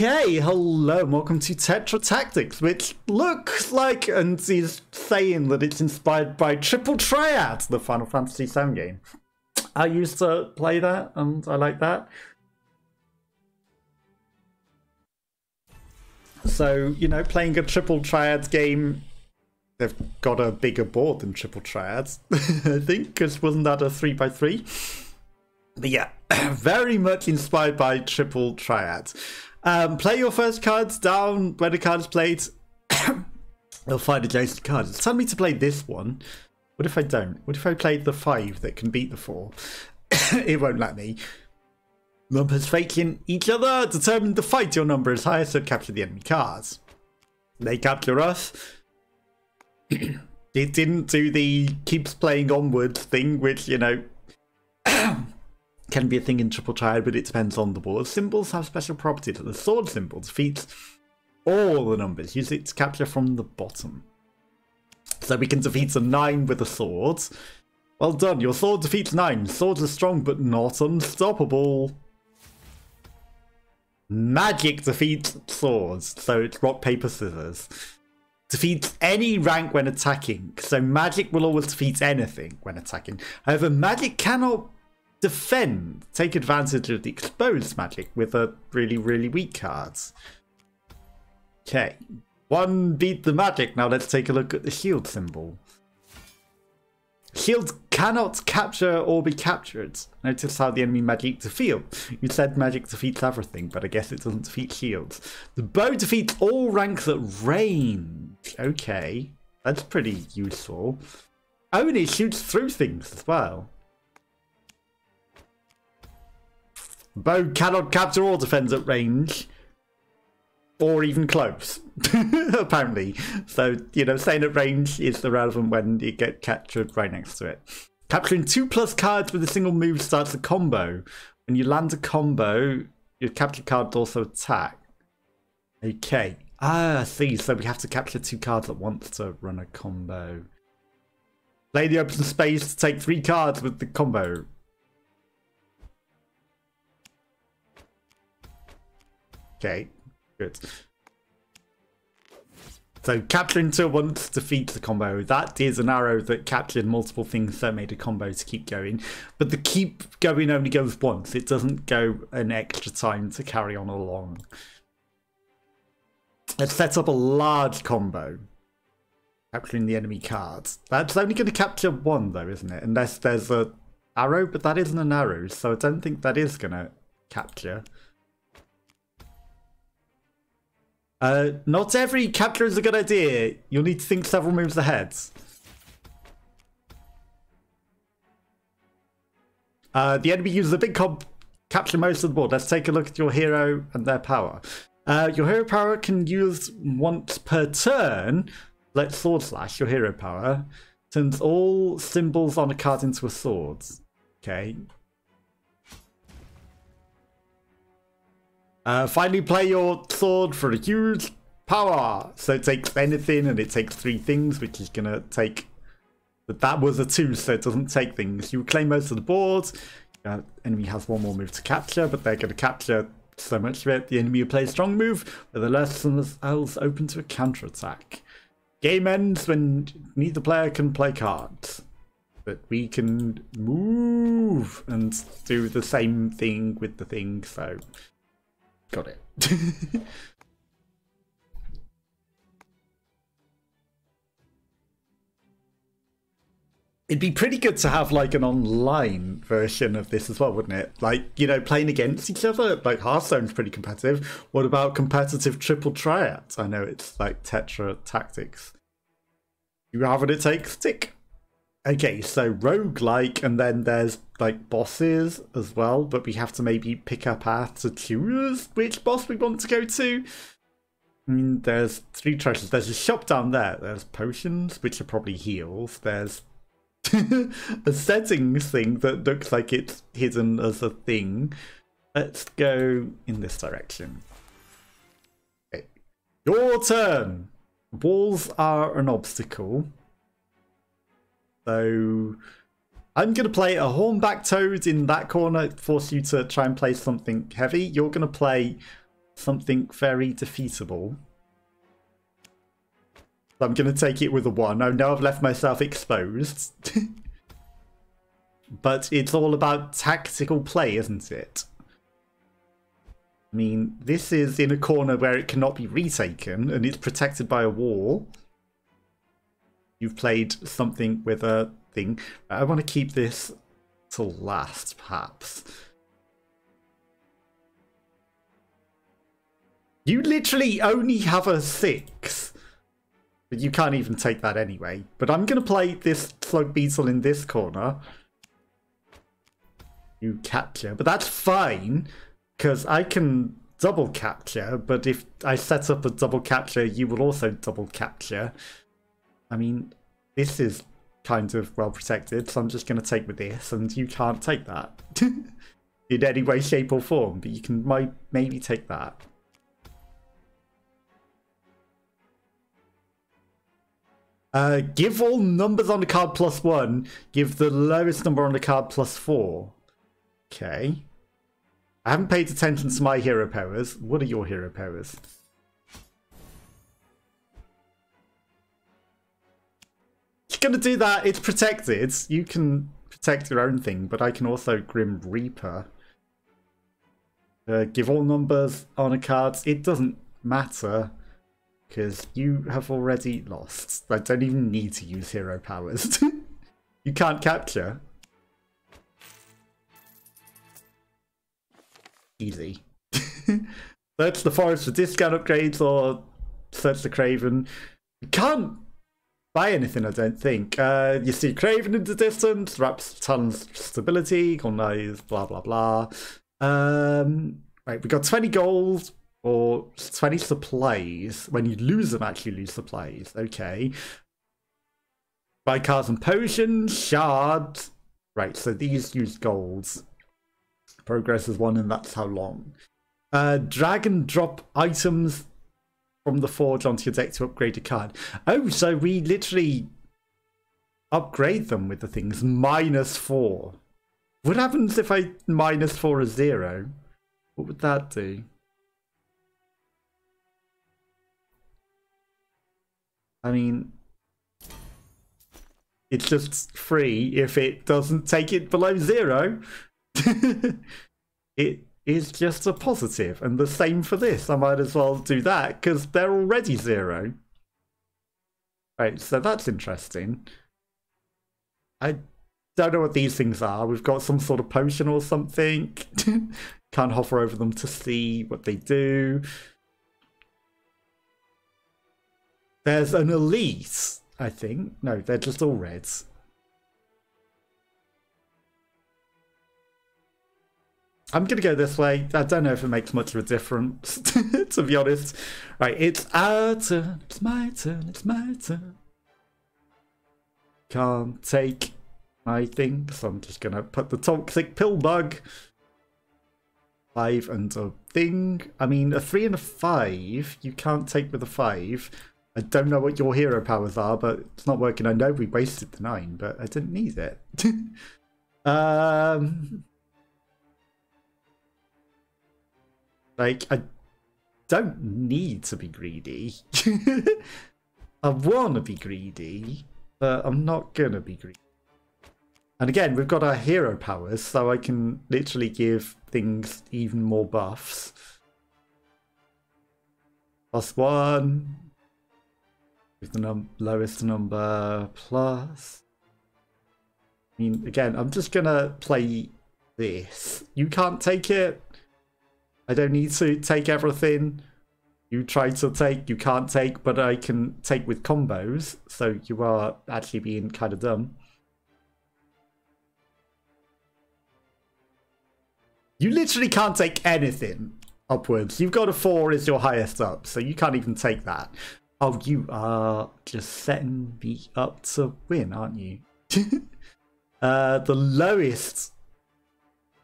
Okay, hello and welcome to Tetra Tactics, which looks like, and is saying that it's inspired by Triple Triad, the Final Fantasy VII game. I used to play that and I like that. So, you know, playing a Triple Triad game, they've got a bigger board than Triple Triad, I think, because wasn't that a 3x3? But yeah, very much inspired by Triple Triad. Play your first cards down when a card is played. You'll find adjacent cards. It's telling me to play this one. What if I don't? What if I played the 5 that can beat the 4? It won't let me. Numbers facing each other. Determine the fight. Your number is higher, so capture the enemy cards. They capture us. It didn't do the keeps playing onwards thing, which, you know, can be a thing in Triple Triad, but it depends on the board. Symbols have special properties. The sword symbol defeats all the numbers. Use it to capture from the bottom. So we can defeat a 9 with a sword. Well done. Your sword defeats 9. Swords are strong, but not unstoppable. Magic defeats swords. So it's rock, paper, scissors. Defeats any rank when attacking. So magic will always defeat anything when attacking. However, magic cannot defend. Take advantage of the exposed magic with a really, really weak cards. Okay. 1 beat the magic. Now let's take a look at the shield symbol. Shields cannot capture or be captured. Notice how the enemy magic defeats. You said magic defeats everything, but I guess it doesn't defeat shields. The bow defeats all ranks at range. Okay. That's pretty useful. Oh, and it shoots through things as well. Bow cannot capture or defend at range. Or even close, apparently. So, you know, staying at range is irrelevant when you get captured right next to it. Capturing 2+ cards with a single move starts a combo. When you land a combo, your captured card also attack. Okay. Ah, I see. So we have to capture 2 cards at once to run a combo. Play the open space to take 3 cards with the combo. Okay. Good. So capturing 2 at once defeats the combo. That is an arrow that captured multiple things that made a combo to keep going. But the keep going only goes once. It doesn't go an extra time to carry on along. Let's set up a large combo. Capturing the enemy cards. That's only going to capture 1 though, isn't it? Unless there's a arrow, but that isn't an arrow. So I don't think that is going to capture. Not every capture is a good idea. You'll need to think several moves ahead. The enemy uses a big comp, capture most of the board. Let's take a look at your hero and their power. Your hero power can use once per turn. Let's sword slash your hero power. Turns all symbols on a card into a sword. Okay. Finally play your sword for a huge power. So it takes anything and it takes 3 things, which is going to take... But that was a 2, so it doesn't take things. You claim most of the board. Enemy has 1 more move to capture, but they're going to capture so much of it. The enemy will play a strong move, but the rest else open to a counter-attack. Game ends when neither player can play cards. But we can move and do the same thing with the thing, so... Got it. It'd be pretty good to have like an online version of this as well, wouldn't it? Like, you know, playing against each other. Like Hearthstone's pretty competitive. What about competitive Triple Triad? I know it's like Tetra Tactics. You have what it takes, tick. Okay, so roguelike, and then there's like bosses as well, but we have to maybe pick a path to choose which boss we want to go to. I mean, there's 3 treasures. There's a shop down there. There's potions, which are probably heals. There's a settings thing that looks like it's hidden as a thing. Let's go in this direction. Okay. Your turn. Walls are an obstacle. So I'm going to play a hornback toad in that corner, force you to try and play something heavy. You're going to play something very defeatable. I'm going to take it with a 1. I know I've left myself exposed. But it's all about tactical play, isn't it? I mean, this is in a corner where it cannot be retaken, and it's protected by a wall. You've played something with a thing. I want to keep this till last, perhaps. You literally only have a 6. But you can't even take that anyway. But I'm going to play this slug beetle in this corner. You capture, but that's fine because I can double capture, but if I set up a double capture you will also double capture. I mean, this is kind of well protected, so I'm just going to take with this, and you can't take that in any way, shape or form, but you can maybe take that. Give all numbers on the card +1, give the lowest number on the card +4. Okay. I haven't paid attention to my hero powers. What are your hero powers? You're gonna do that. It's protected. You can protect your own thing, but I can also Grim Reaper. Give all numbers on a card. It doesn't matter because you have already lost. I don't even need to use hero powers. You can't capture. Easy. Search the forest for discount upgrades or search the Craven. You can't buy anything, I don't think. You see Craven in the distance, wraps tons stability, colonize, blah blah blah. Right, we got 20 gold or 20 supplies. When you lose them, actually lose supplies. Okay. Buy cards and potions, shards. Right, so these use golds. Progress is 1 and that's how long. Drag and drop items from the forge onto your deck to upgrade a card. Oh, so we literally upgrade them with the things. -4. What happens if I -4 a 0? What would that do? I mean, it's just free if it doesn't take it below 0. It is just a positive, and the same for this. I might as well do that because they're already 0. Right, so that's interesting. I don't know what these things are. We've got some sort of potion or something. Can't hover over them to see what they do. There's an elite, I think. No, they're just all reds. I'm going to go this way. I don't know if it makes much of a difference, to be honest. Right, it's our turn. It's my turn. It's my turn. Can't take my thing, so I'm just going to put the toxic pill bug. 5 and a thing. I mean, a 3 and a 5, you can't take with a 5. I don't know what your hero powers are, but it's not working. I know we wasted the 9, but I didn't need it. Like, I don't need to be greedy. I want to be greedy, but I'm not going to be greedy. And again, we've got our hero powers, so I can literally give things even more buffs. +1. With the lowest number, plus. I mean, again, I'm just going to play this. You can't take it. I don't need to take everything. You try to take, you can't take, but I can take with combos. So you are actually being kind of dumb. You literally can't take anything upwards. You've got a 4 as your highest up, so you can't even take that. Oh, you are just setting me up to win, aren't you? The lowest.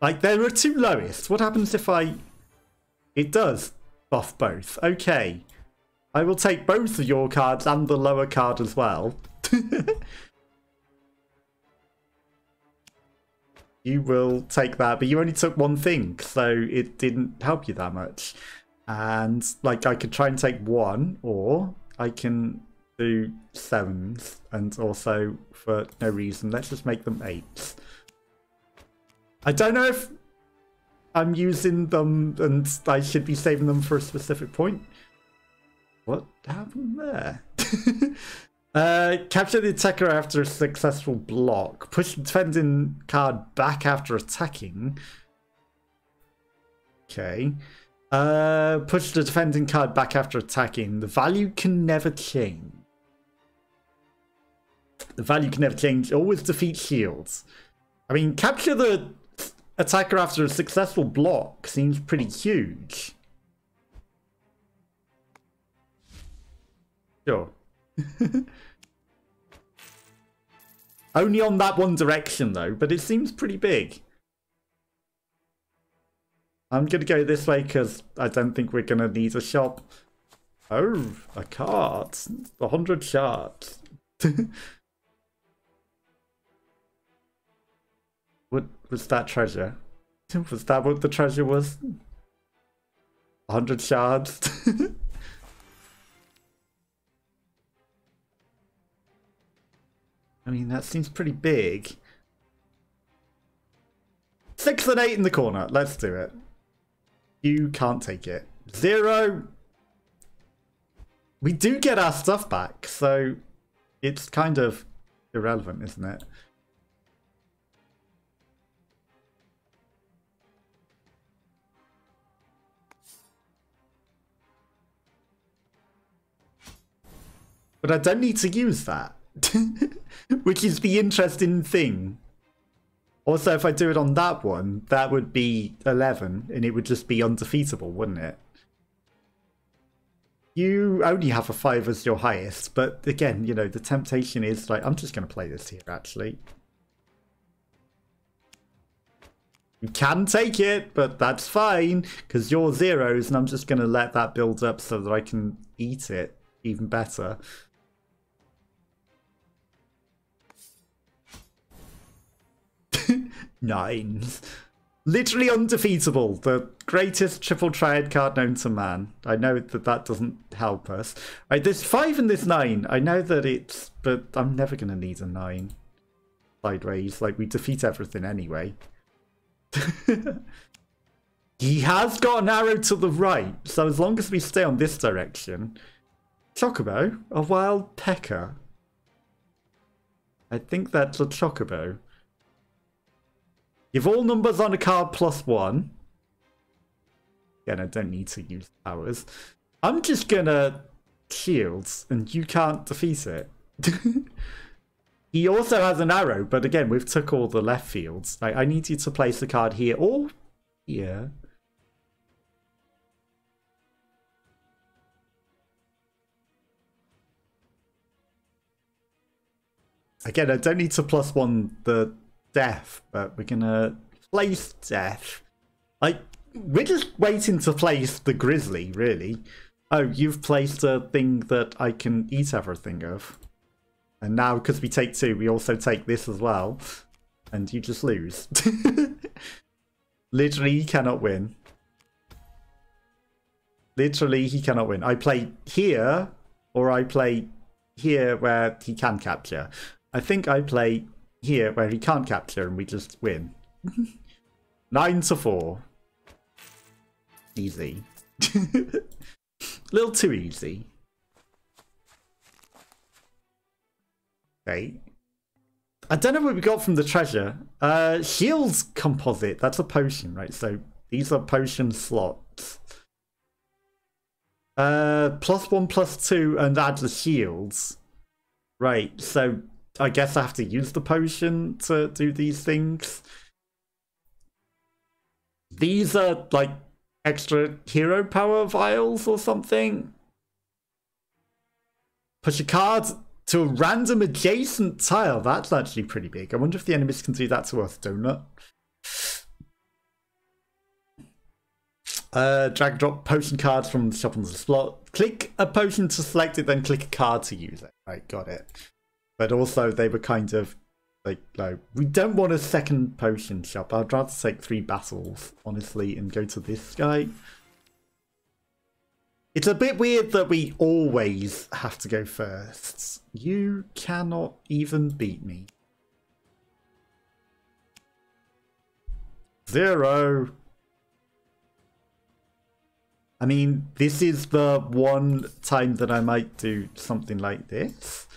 Like, there are 2 lowest. What happens if I... It does buff both. Okay. I will take both of your cards and the lower card as well. You will take that, but you only took 1 thing, so it didn't help you that much. And like I could try and take 1, or I can do 7s, and also for no reason let's just make them 8s. I don't know if I'm using them and I should be saving them for a specific point. What happened there? Capture the attacker after a successful block. Push the defending card back after attacking. Okay. Push the defending card back after attacking. The value can never change. The value can never change. Always defeat shields. I mean, capture the attacker after a successful block seems pretty huge. Sure. Only on that one direction though, but it seems pretty big. I'm gonna go this way because I don't think we're gonna need a shop. Oh, a card. 100 shards. What was that treasure? Was that what the treasure was? 100 shards? I mean, that seems pretty big. 6 and 8 in the corner. Let's do it. You can't take it. 0. We do get our stuff back, so it's kind of irrelevant, isn't it? But I don't need to use that. Which is the interesting thing. Also, if I do it on that one, that would be 11, and it would just be undefeatable, wouldn't it? You only have a 5 as your highest, but again, you know, the temptation is like, I'm just going to play this here, actually. You can take it, but that's fine, because you're 0s, and I'm just going to let that build up so that I can eat it even better. Nines. Literally undefeatable. The greatest triple triad card known to man. I know that that doesn't help us. Right, there's 5 and there's 9. I know that it's... But I'm never going to need a 9. Sideways. Like, we defeat everything anyway. He has got an arrow to the right. So as long as we stay on this direction... Chocobo? A wild pecker? I think that's a chocobo. Give all numbers on a card +1. Again, I don't need to use powers. I'm just gonna shields, and you can't defeat it. He also has an arrow, but again, we've took all the left fields. I need you to place a card here or here. Again, I don't need to +1 the death, but we're gonna place death. Like, we're just waiting to place the grizzly, really. Oh, you've placed a thing that I can eat everything of. And now, because we take 2, we also take this as well. And you just lose. Literally, he cannot win. Literally, he cannot win. I play here, or I play here where he can capture. I think I play here where he can't capture and we just win. 9-4. Easy. A little too easy. Okay. I don't know what we got from the treasure. Shields composite. That's a potion, right? So these are potion slots. +1, +2, and add the shields. Right, so I guess I have to use the potion to do these things. These are like extra hero power vials or something. Push a card to a random adjacent tile. That's actually pretty big. I wonder if the enemies can do that to us, Donut. Drag and drop potion cards from the shop on the slot. Click a potion to select it, then click a card to use it. Right, got it. But also they were kind of like, no, we don't want a second potion shop. I'd rather take 3 battles, honestly, and go to this guy. It's a bit weird that we always have to go first. You cannot even beat me. 0. I mean, this is the one time that I might do something like this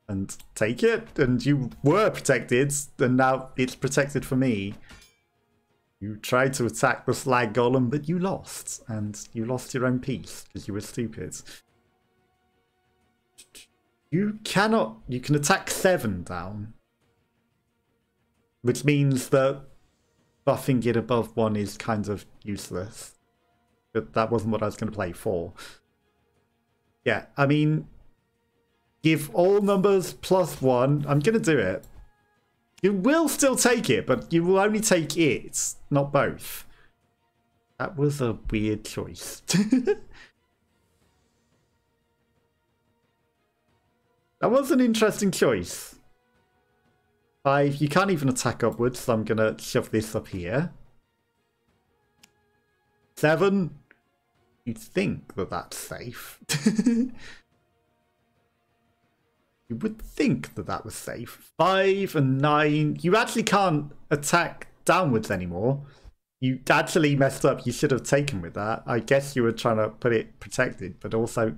and take it. And you were protected, and now it's protected for me. You tried to attack the slag golem, but you lost. And you lost your own piece because you were stupid. You cannot... You can attack 7 down. Which means that buffing it above 1 is kind of useless. But that wasn't what I was going to play for. Yeah, I mean... Give all numbers +1. I'm going to do it. You will still take it, but you will only take it, not both. That was a weird choice. That was an interesting choice. 5, you can't even attack upwards, so I'm going to shove this up here. 7, you'd think that that's safe. You would think that that was safe. 5 and 9. You actually can't attack downwards anymore. You actually messed up. You should have taken with that. I guess you were trying to put it protected, but also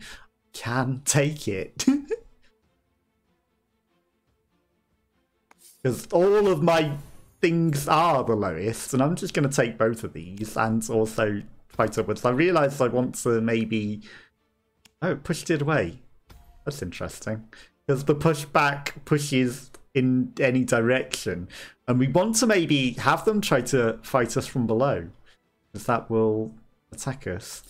can take it. Because all of my things are the lowest, and I'm just going to take both of these and also fight upwards. I realised I want to maybe... Oh, it pushed it away. That's interesting. Because the pushback pushes in any direction. And we want to maybe have them try to fight us from below. Because that will attack us.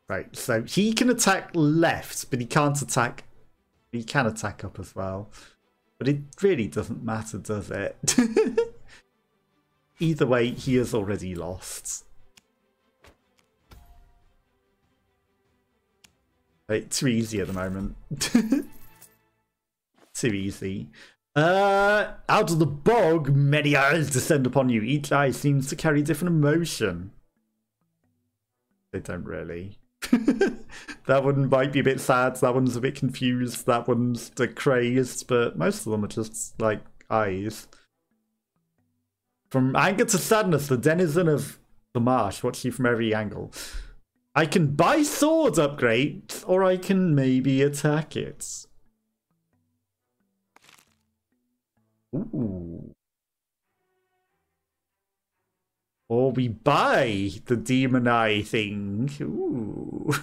Right, so he can attack left, but he can't attack... He can attack up as well. But it really doesn't matter, does it? Either way, he has already lost. Right, too easy at the moment. Too easy. Out of the bog, many eyes descend upon you. Each eye seems to carry different emotion. They don't really. That one might be a bit sad. That one's a bit confused. That one's crazed. But most of them are just like eyes. From anger to sadness, the denizen of the marsh watch you from every angle. I can buy swords upgrades, or I can maybe attack it. Ooh. Or we buy the demon eye thing. Ooh.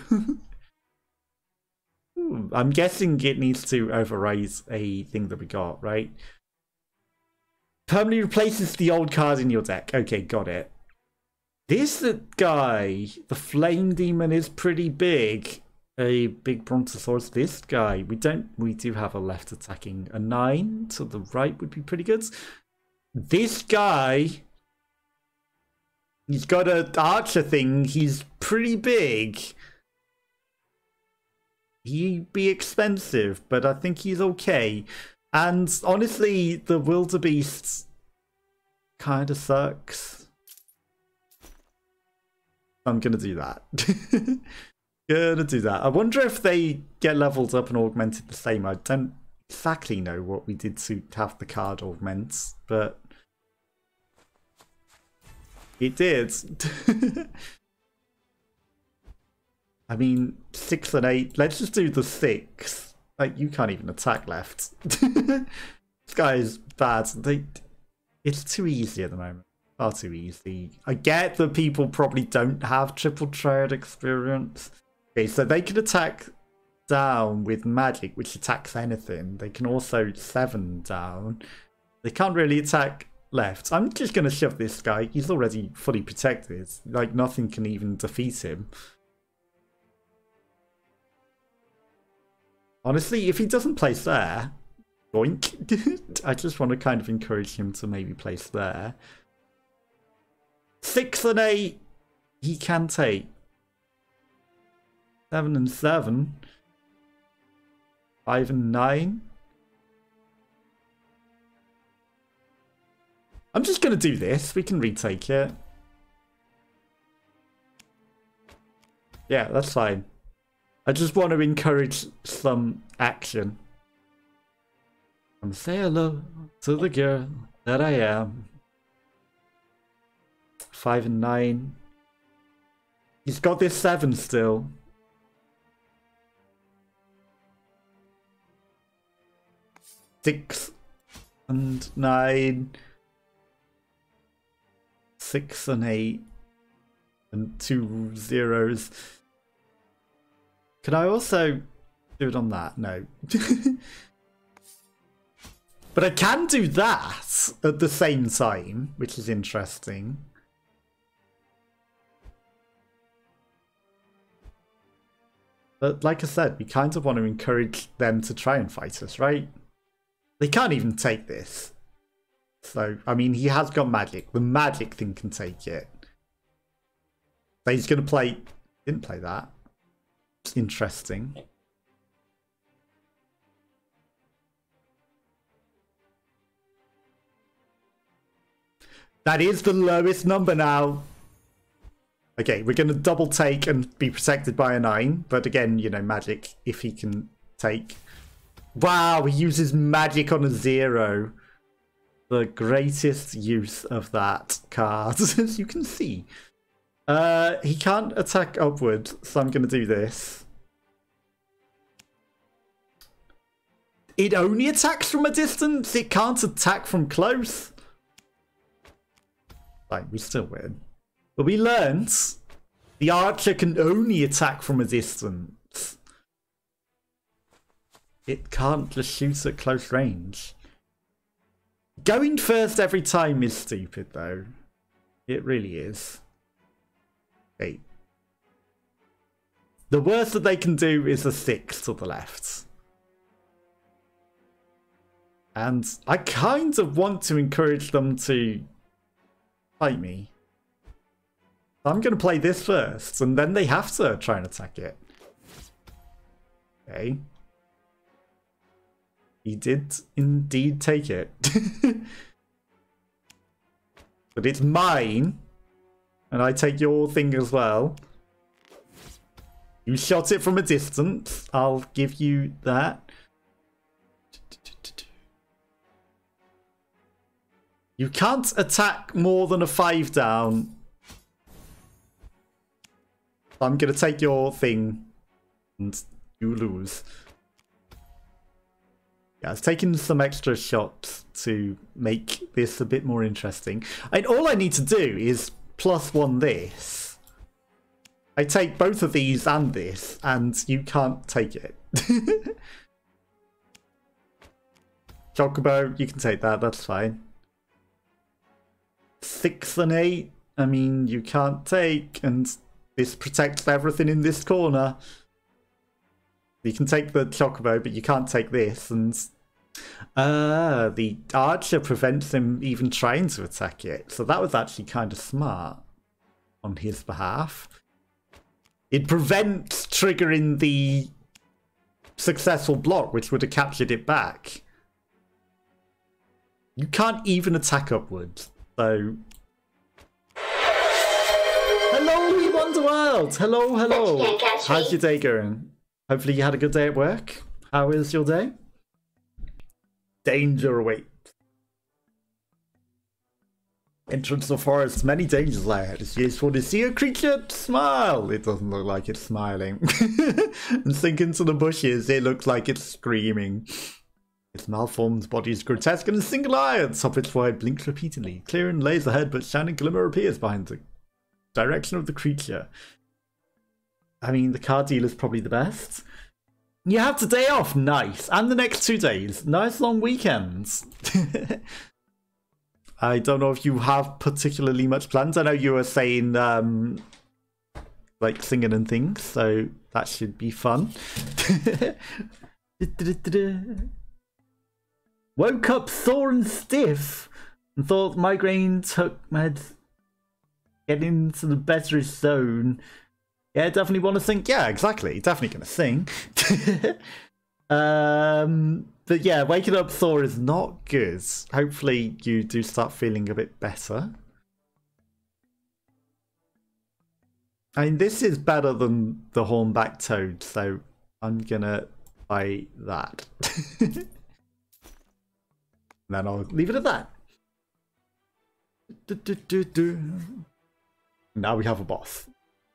Ooh. I'm guessing it needs to override a thing that we got, right? Permanently replaces the old card in your deck. Okay, got it. This guy, the flame demon, is pretty big. A big brontosaurus. This guy, we do have a left attacking. A 9 to the right would be pretty good. This guy, he's got an archer thing. He's pretty big. He'd be expensive, but I think he's okay. And honestly, the wildebeest kind of sucks. I'm gonna do that. Gonna do that. I wonder if they get leveled up and augmented the same. I don't exactly know what we did to have the card augment, but it did. I mean, 6 and 8. Let's just do the 6. Like, you can't even attack left. This guy is bad. It's too easy at the moment. Far too easy. I get that people probably don't have triple triad experience. Okay, so they can attack down with magic, which attacks anything. They can also 7 down. They can't really attack left. I'm just going to shove this guy. He's already fully protected. Like, nothing can even defeat him. Honestly, if he doesn't place there, boink. I just want to kind of encourage him to maybe place there. 6 and 8, he can take. 7 and 7. 5 and 9. I'm just going to do this. We can retake it. Yeah, that's fine. I just want to encourage some action. Say hello to the girl that I am. 5 and 9. He's got this 7 still. 6 and 9. 6 and 8. And 2 zeros. Can I also do it on that? No. But I can do that at the same time, which is interesting. But like I said, we kind of want to encourage them to try and fight us, right? They can't even take this. So, I mean, he has got magic. The magic thing can take it. So he's going to play... Didn't play that. It's interesting. That is the lowest number now. Okay, we're going to double take and be protected by a 9. But again, you know, magic, if he can take... Wow, he uses magic on a 0. The greatest use of that card, as you can see. He can't attack upward, so I'm going to do this. It only attacks from a distance. It can't attack from close. Fine, we still win. But we learned the archer can only attack from a distance. It can't just shoot at close range. Going first every time is stupid, though. It really is. Okay. The worst that they can do is a 6 to the left. And I kind of want to encourage them to fight me. I'm going to play this first, and then they have to try and attack it. Okay. He did indeed take it. But it's mine. And I take your thing as well. You shot it from a distance. I'll give you that. You can't attack more than a 5 down. I'm going to take your thing. And you lose. Yeah, I've taken some extra shots to make this a bit more interesting. And all I need to do is +1 this. I take both of these and this, and you can't take it. Chocobo, you can take that, that's fine. 6 and 8, I mean, you can't take, and this protects everything in this corner. You can take the Chocobo, but you can't take this, and the archer prevents him even trying to attack it. So that was actually kind of smart on his behalf. It prevents triggering the successful block, which would have captured it back. You can't even attack upwards, so... Hello, Wonderworld! Hello, hello! How's your day going? Hopefully you had a good day at work. How is your day? Danger awaits. Entrance of forest, many dangers lie ahead. It's useful to see a creature smile. It doesn't look like it's smiling. And sink into the bushes, it looks like it's screaming. Its malformed body is grotesque and a single eye at the top of its forehead blinks repeatedly. Clear and lays ahead, but shining glimmer appears behind the direction of the creature. I mean, the card dealer's probably the best. You have today off, nice. And the next 2 days, nice long weekends. I don't know if you have particularly much plans. I know you were saying, like, singing and things, so that should be fun. Woke up sore and stiff and thought migraine took meds. Get into the better zone. Yeah, definitely want to sing. Yeah, exactly. Definitely going to sing. But yeah, waking up sore is not good. Hopefully you do start feeling a bit better. I mean, this is better than the hornback toad, so I'm gonna buy that. Then I'll leave it at that. Now we have a boss.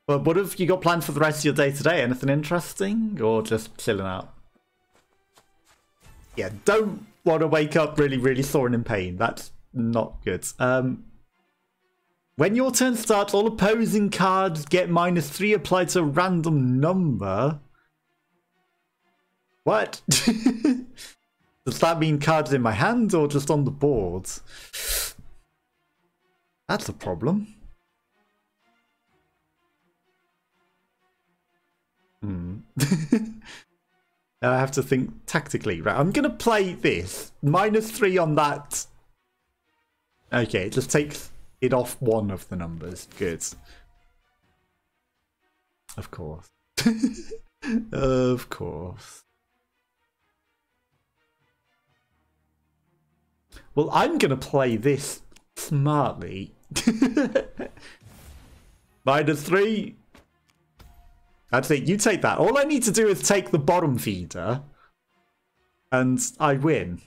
But what have you got planned for the rest of your day today? Anything interesting, or just chilling out? Yeah, don't want to wake up really, really sore and in pain. That's not good. When your turn starts, all opposing cards get -3 applied to a random number. What? Does that mean cards in my hand or just on the board? That's a problem. Now I have to think tactically. Right, I'm going to play this. -3 on that. Okay, it just takes it off one of the numbers. Good. Of course. Of course. Well, I'm going to play this smartly. -3. That's it. You take that. All I need to do is take the bottom feeder. And I win.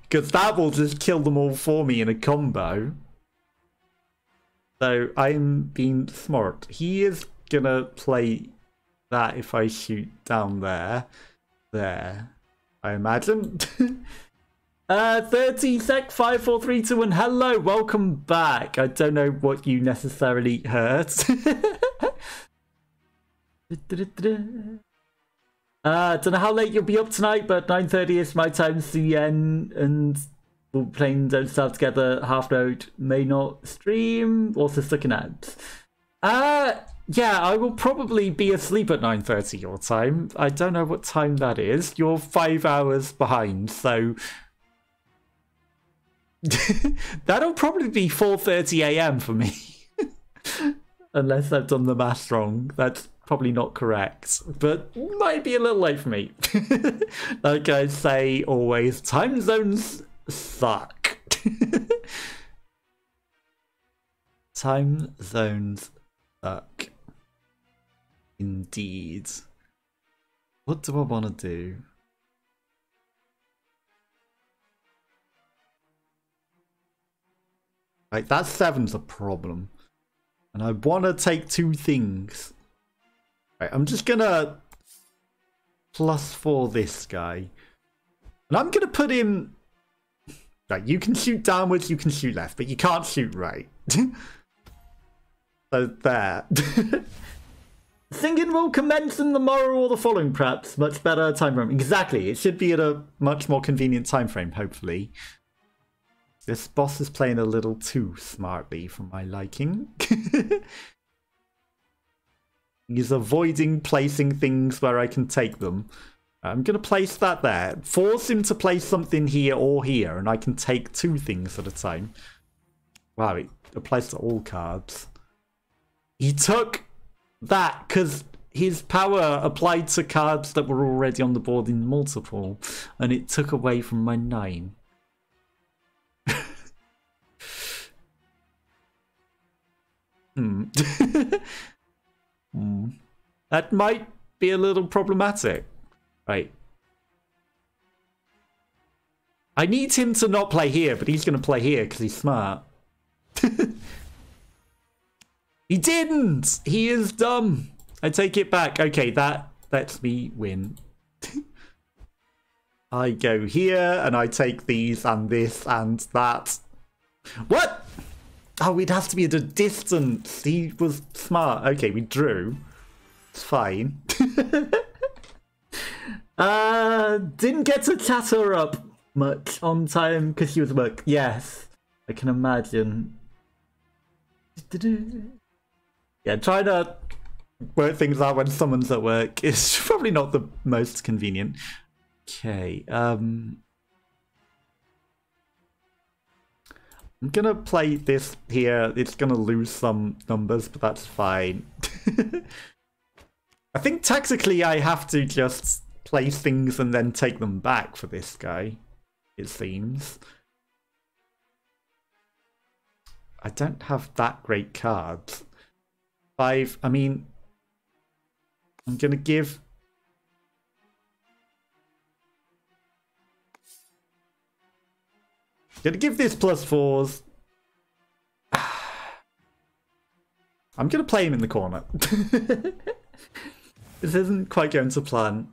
Because that will just kill them all for me in a combo. So I'm being smart. He is going to play that if I shoot down there. There. I imagine. 30 sec 5 4 3 2 1. Hello, welcome back. I don't know what you necessarily heard. Don't know how late you'll be up tonight, but 9:30 is my time, CN, and we'll playing Don't Starve Together, Half Note, may not stream, also sticking out. Yeah, I will probably be asleep at 9:30 your time. I don't know what time that is. You're 5 hours behind, so that'll probably be 4:30 AM for me. Unless I've done the math wrong. That's probably not correct, but might be a little late for me. Like I say always, time zones suck. Time zones suck. Indeed. What do I want to do? Right, that 7's a problem. And I want to take 2 things. Right, I'm just going to +4 this guy. And I'm going to put him... Right, you can shoot downwards, you can shoot left, but you can't shoot right. So there. Singing will commence in the morrow or the following, perhaps. Much better time frame. Exactly, it should be at a much more convenient time frame, hopefully. This boss is playing a little too smartly for my liking. He's avoiding placing things where I can take them. I'm going to place that there. Force him to place something here or here, and I can take 2 things at a time. Wow, it applies to all cards. He took that because his power applied to cards that were already on the board in multiple, and it took away from my 9. That might be a little problematic. Right. I need him to not play here, but he's going to play here because he's smart. He didn't! He is dumb. I take it back. Okay, that lets me win. I go here, and I take these, and this, and that. What? Oh, it has to be at a distance. He was smart. Okay, we drew. It's fine. Didn't get to chatter up much on time because she was at work. Yes, I can imagine. Yeah, trying to work things out when someone's at work is probably not the most convenient. Okay, I'm gonna play this here. It's gonna lose some numbers, but that's fine. I think tactically I have to just place things and then take them back for this guy, it seems. I don't have that great cards. 5. I mean, I'm going to give... Gonna give this +4s. I'm gonna play him in the corner. This isn't quite going to plan.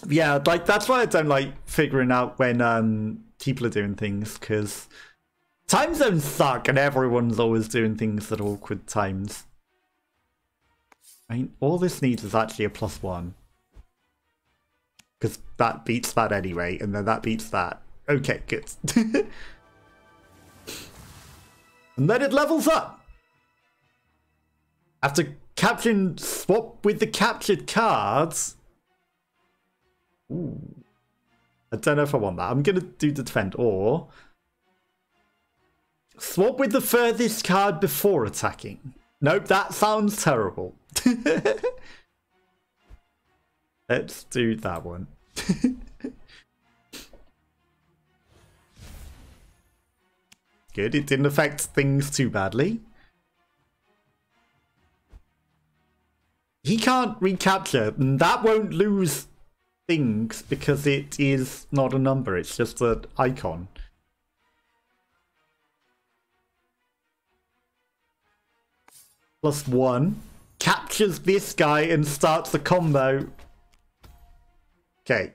Yeah, like that's why I don't like figuring out when people are doing things, because time zones suck and everyone's always doing things at awkward times. I mean, all this needs is actually a +1. Because that beats that anyway, and then that beats that. Okay, good. And then it levels up. After capturing swap with the captured cards. Ooh. I don't know if I want that. I'm going to do the defend, or swap with the furthest card before attacking. Nope, that sounds terrible. Let's do that one. Good, it didn't affect things too badly. He can't recapture, and that won't lose things because it is not a number, it's just an icon. +1. Captures this guy and starts the combo. Okay.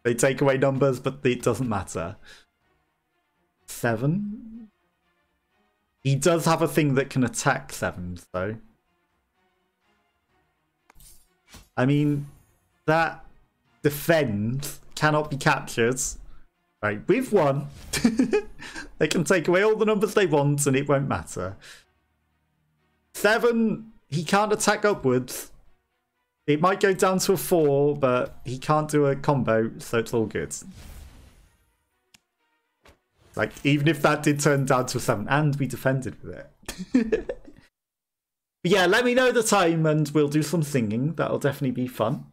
They take away numbers, but it doesn't matter. 7. He does have a thing that can attack 7s, though. I mean, that defend cannot be captured. Right, we've won. They can take away all the numbers they want, and it won't matter. 7, he can't attack upwards. It might go down to a 4, but he can't do a combo, so it's all good. Like, even if that did turn down to a 7, and we defended with it. But yeah, let me know the time, and we'll do some singing. That'll definitely be fun.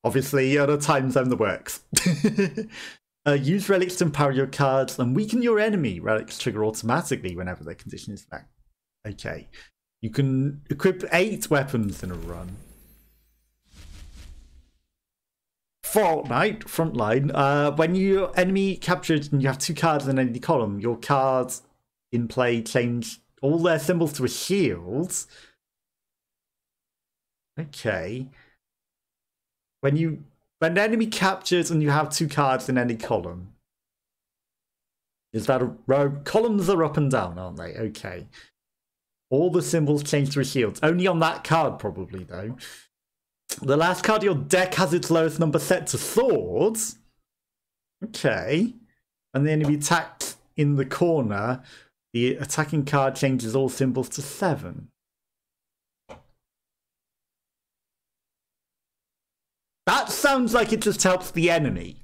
Obviously, at a time zone that works. Use relics to empower your cards and weaken your enemy. Relics trigger automatically whenever their condition is met. Okay. You can equip 8 weapons in a run. Fortnite, frontline. When your enemy captured and you have 2 cards in any column, your cards in play change all their symbols to a shield. Okay. When an enemy captures and you have 2 cards in any column. Is that a row? Columns are up and down, aren't they? Okay. All the symbols change to a shield. Only on that card, probably, though. The last card of your deck has its lowest number set to swords. Okay. And the enemy attacked in the corner. The attacking card changes all symbols to 7. That sounds like it just helps the enemy.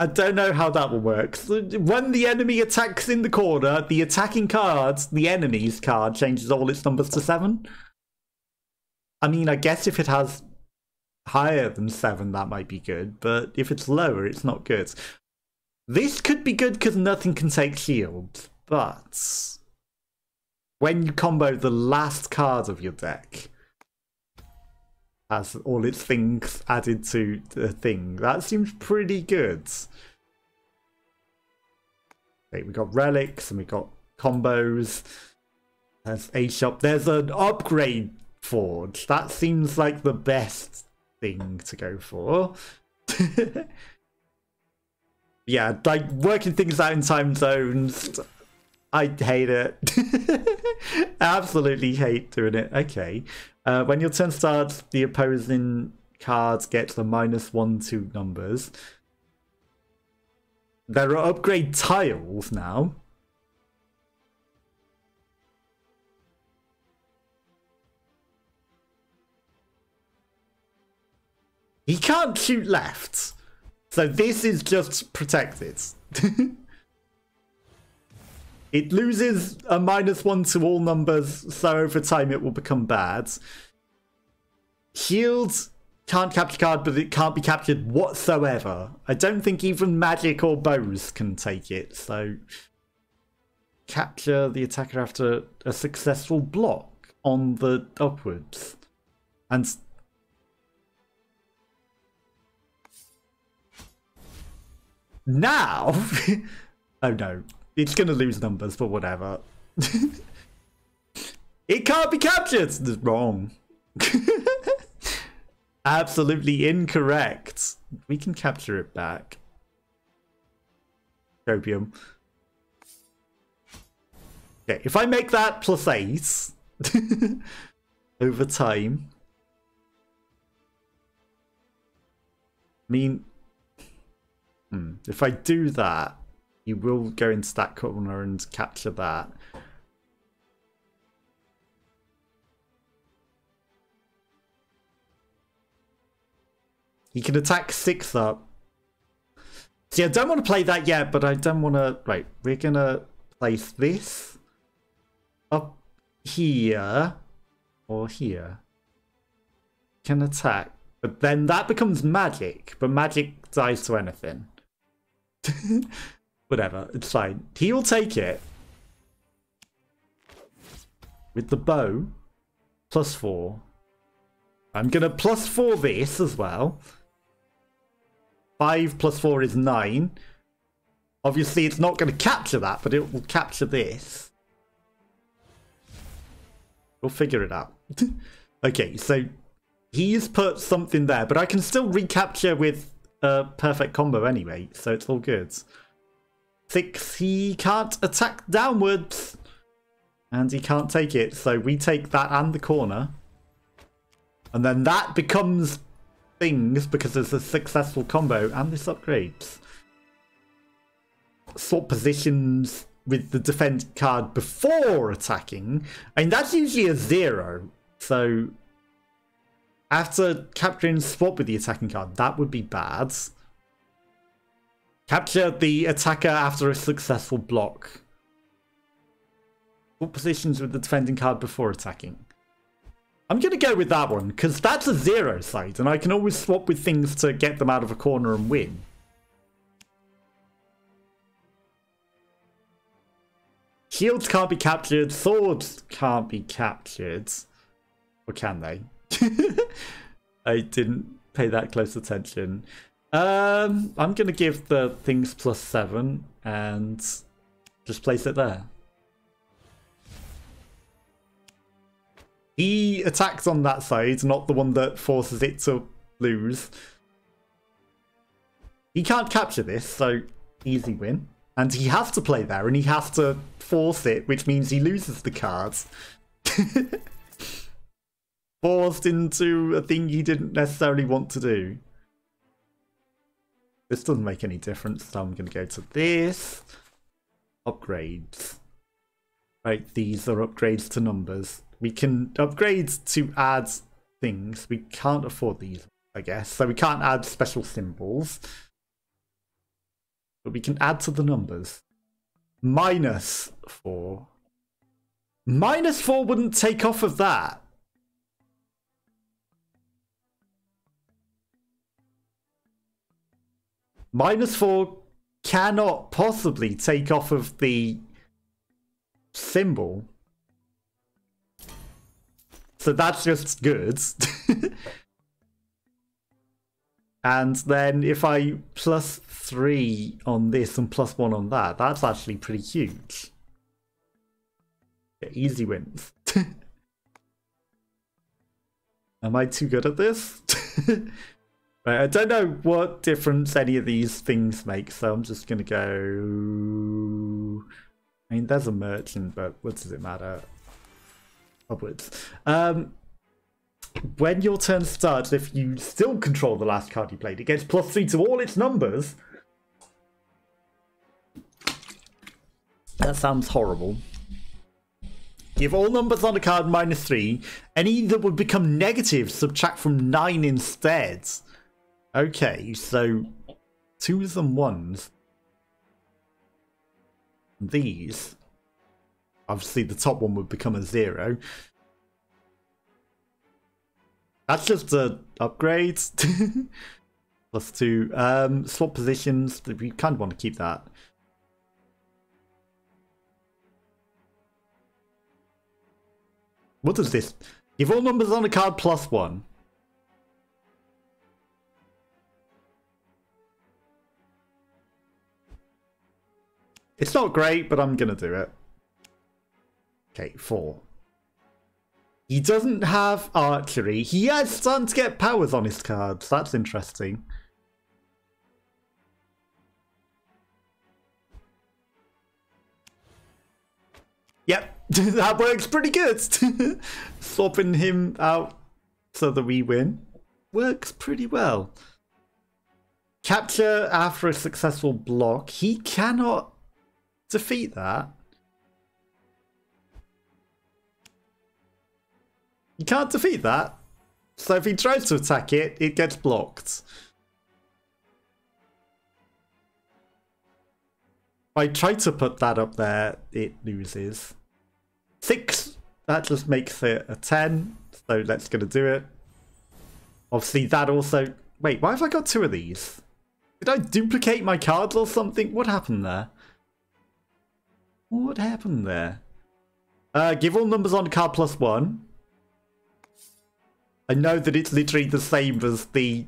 I don't know how that will work. When the enemy attacks in the corner, the attacking card, the enemy's card, changes all its numbers to 7. I mean, I guess if it has higher than 7, that might be good. But if it's lower, it's not good. This could be good because nothing can take shield. But when you combo the last card of your deck, has all its things added to the thing. That seems pretty good. Okay, we got relics and we got combos. There's a shop. There's an upgrade forge. That seems like the best thing to go for. Yeah, like working things out in time zones. I hate it. Absolutely hate doing it. Okay. When your turn starts, the opposing cards get the -1, 2 numbers. There are upgrade tiles now. He can't shoot left. So this is just protected. It loses a -1 to all numbers, so over time it will become bad. Shield can't capture card, but it can't be captured whatsoever. I don't think even magic or bows can take it, so capture the attacker after a successful block on the upwards. And now, oh no, it's going to lose numbers, but whatever. It can't be captured. That's wrong. Absolutely incorrect. We can capture it back. Copium. Okay, if I make that +8 over time, I mean, if I do that, you will go into that corner and capture that. He can attack 6 up. See, I don't want to play that yet, but I don't want to... Right, we're going to place this up here or here. Can attack. But then that becomes magic. But magic dies to anything. Whatever, it's fine. He will take it. With the bow. +4. I'm going to +4 this as well. 5 + 4 is 9. Obviously, it's not going to capture that, but it will capture this. We'll figure it out. Okay, so he's put something there, but I can still recapture with a perfect combo anyway, so it's all good. 6, he can't attack downwards. And he can't take it, so we take that and the corner. And then that becomes things because it's a successful combo, and this upgrades. Swap positions with the defend card before attacking. I mean, that's usually a 0. So after capturing swap with the attacking card, that would be bad. Capture the attacker after a successful block. Swap positions with the defending card before attacking. I'm going to go with that one, because that's a 0 side, and I can always swap with things to get them out of a corner and win. Shields can't be captured, swords can't be captured. Or can they? I didn't pay that close attention. I'm going to give the things +7 and just place it there. He attacks on that side, not the one that forces it to lose. He can't capture this, so easy win. And he has to play there, and he has to force it, which means he loses the cards. Forced into a thing he didn't necessarily want to do. This doesn't make any difference, so I'm going to go to this. Upgrades. Right, these are upgrades to numbers. We can upgrade to add things. We can't afford these, I guess. So we can't add special symbols. But we can add to the numbers. -4. -4 wouldn't take off of that. -4 cannot possibly take off of the symbol. So that's just good. And then if I +3 on this and +1 on that, that's actually pretty huge. Yeah, easy wins. Am I too good at this? Right, I don't know what difference any of these things make, so I'm just going to go... I mean, there's a merchant, but what does it matter? Upwards. When your turn starts, if you still control the last card you played, it gets +3 to all its numbers. That sounds horrible. Give all numbers on a card -3. Any that would become negative, subtract from 9 instead. Okay, so 2s and 1s. These. Obviously, the top one would become a 0. That's just an upgrade. +2. Swap positions. We kind of want to keep that. What is this? Give all numbers on a card +1. It's not great, but I'm gonna do it. Okay, 4. He doesn't have archery. He has starting to get powers on his cards. That's interesting. Yep, that works pretty good. Swapping him out so that we win works pretty well. Capture after a successful block. He cannot defeat that. You can't defeat that. So if he tries to attack it, it gets blocked. If I try to put that up there, it loses. 6, that just makes it a 10. So let's go to do it. Obviously that also... Wait, why have I got 2 of these? Did I duplicate my cards or something? What happened there? What happened there? Give all numbers on card +1. I know that it's literally the same as the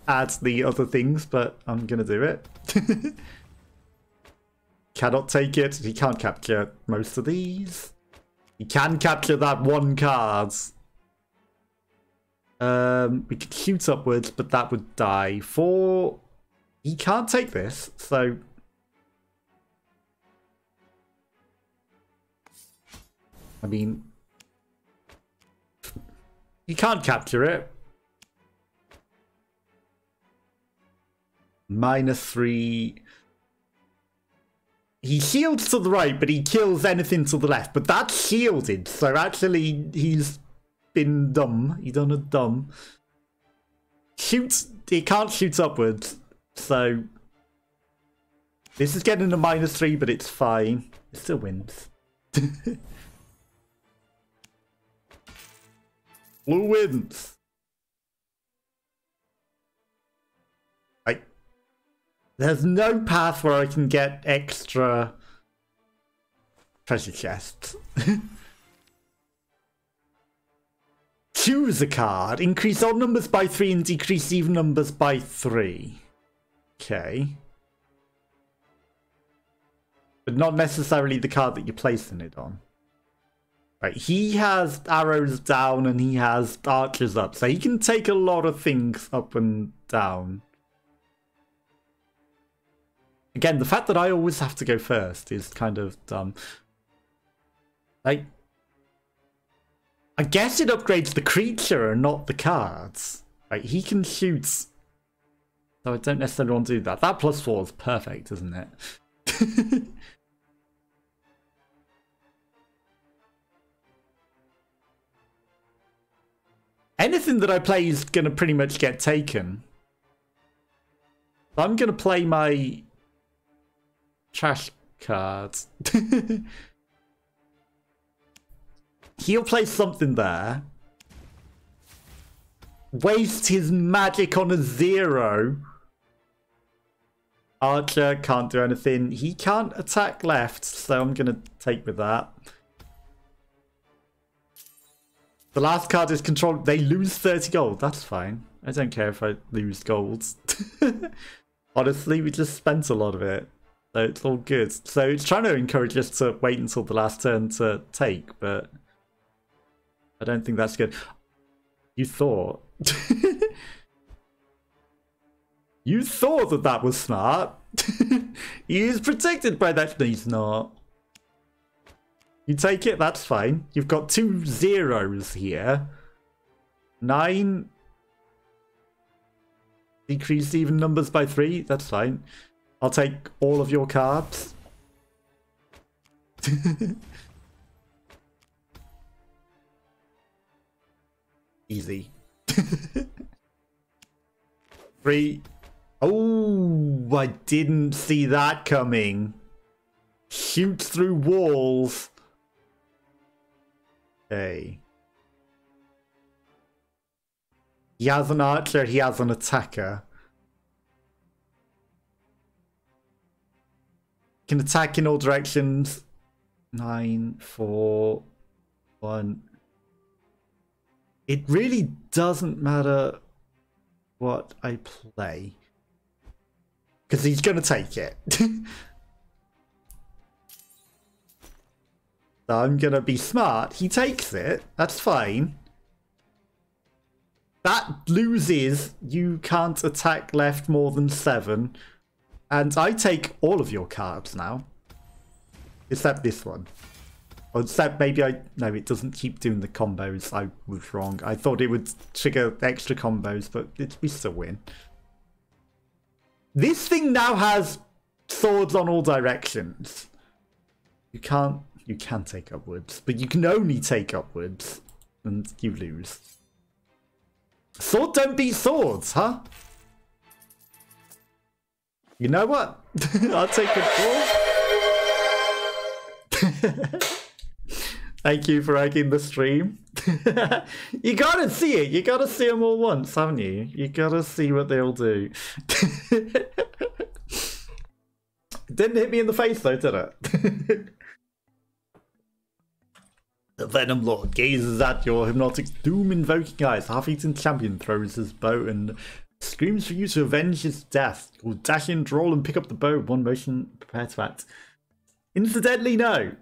add the other things, but I'm gonna do it. Cannot take it. He can't capture most of these. He can capture that 1 card. We could shoot upwards, but that would die. 4. He can't take this, so... I mean... He can't capture it. -3. He shields to the right, but he kills anything to the left. But that's shielded, so actually he's been dumb. He done a dumb. Shoots. He can't shoot upwards, so this is getting a -3, but it's fine. It still wins. Blue wins. There's no path where I can get extra treasure chests. Choose a card. Increase odd numbers by 3 and decrease even numbers by 3. Okay. But not necessarily the card that you're placing it on. Right, he has arrows down and he has archers up, so he can take a lot of things up and down. Again, the fact that I always have to go first is kind of dumb. Like, I guess it upgrades the creature and not the cards. Right, he can shoot, so I don't necessarily want to do that. That +4 is perfect, isn't it? Anything that I play is going to pretty much get taken. I'm going to play my trash cards. He'll play something there. Waste his magic on a 0. Archer can't do anything. He can't attack left, so I'm going to take with that. The last card is controlled. They lose 30 gold. That's fine. I don't care if I lose gold. Honestly, we just spent a lot of it. So it's all good. So it's trying to encourage us to wait until the last turn to take, but I don't think that's good. You thought. You thought that that was smart. He is protected by that. No, he's not. You take it, that's fine. You've got 2 zeros here. 9. Decrease even numbers by 3, that's fine. I'll take all of your cards. Easy. 3. Oh, I didn't see that coming. Shoots through walls. Okay. He has an archer, he has an attacker. Can attack in all directions. 9, 4, 1. it really doesn't matter what I play. Because he's going to take it. So I'm going to be smart. He takes it. That's fine. That loses. You can't attack left more than 7. And I take all of your cards now. Except this one. Or except maybe no, it doesn't keep doing the combos. I was wrong. I thought it would trigger extra combos, but we still win. This thing now has swords on all directions. You can take upwards, but you can only take upwards, and you lose. Sword don't beat swords, huh? You know what? I'll take a draw. Thank you for egging the stream. You gotta see it. You gotta see them all once, haven't you? You gotta see what they all do. Didn't hit me in the face though, did it? The Venom Lord gazes at your hypnotic doom-invoking eyes. Half-eaten champion throws his bow and screams for you to avenge his death. You'll dash in, draw, and pick up the bow. One motion, prepare to act. Incidentally, no.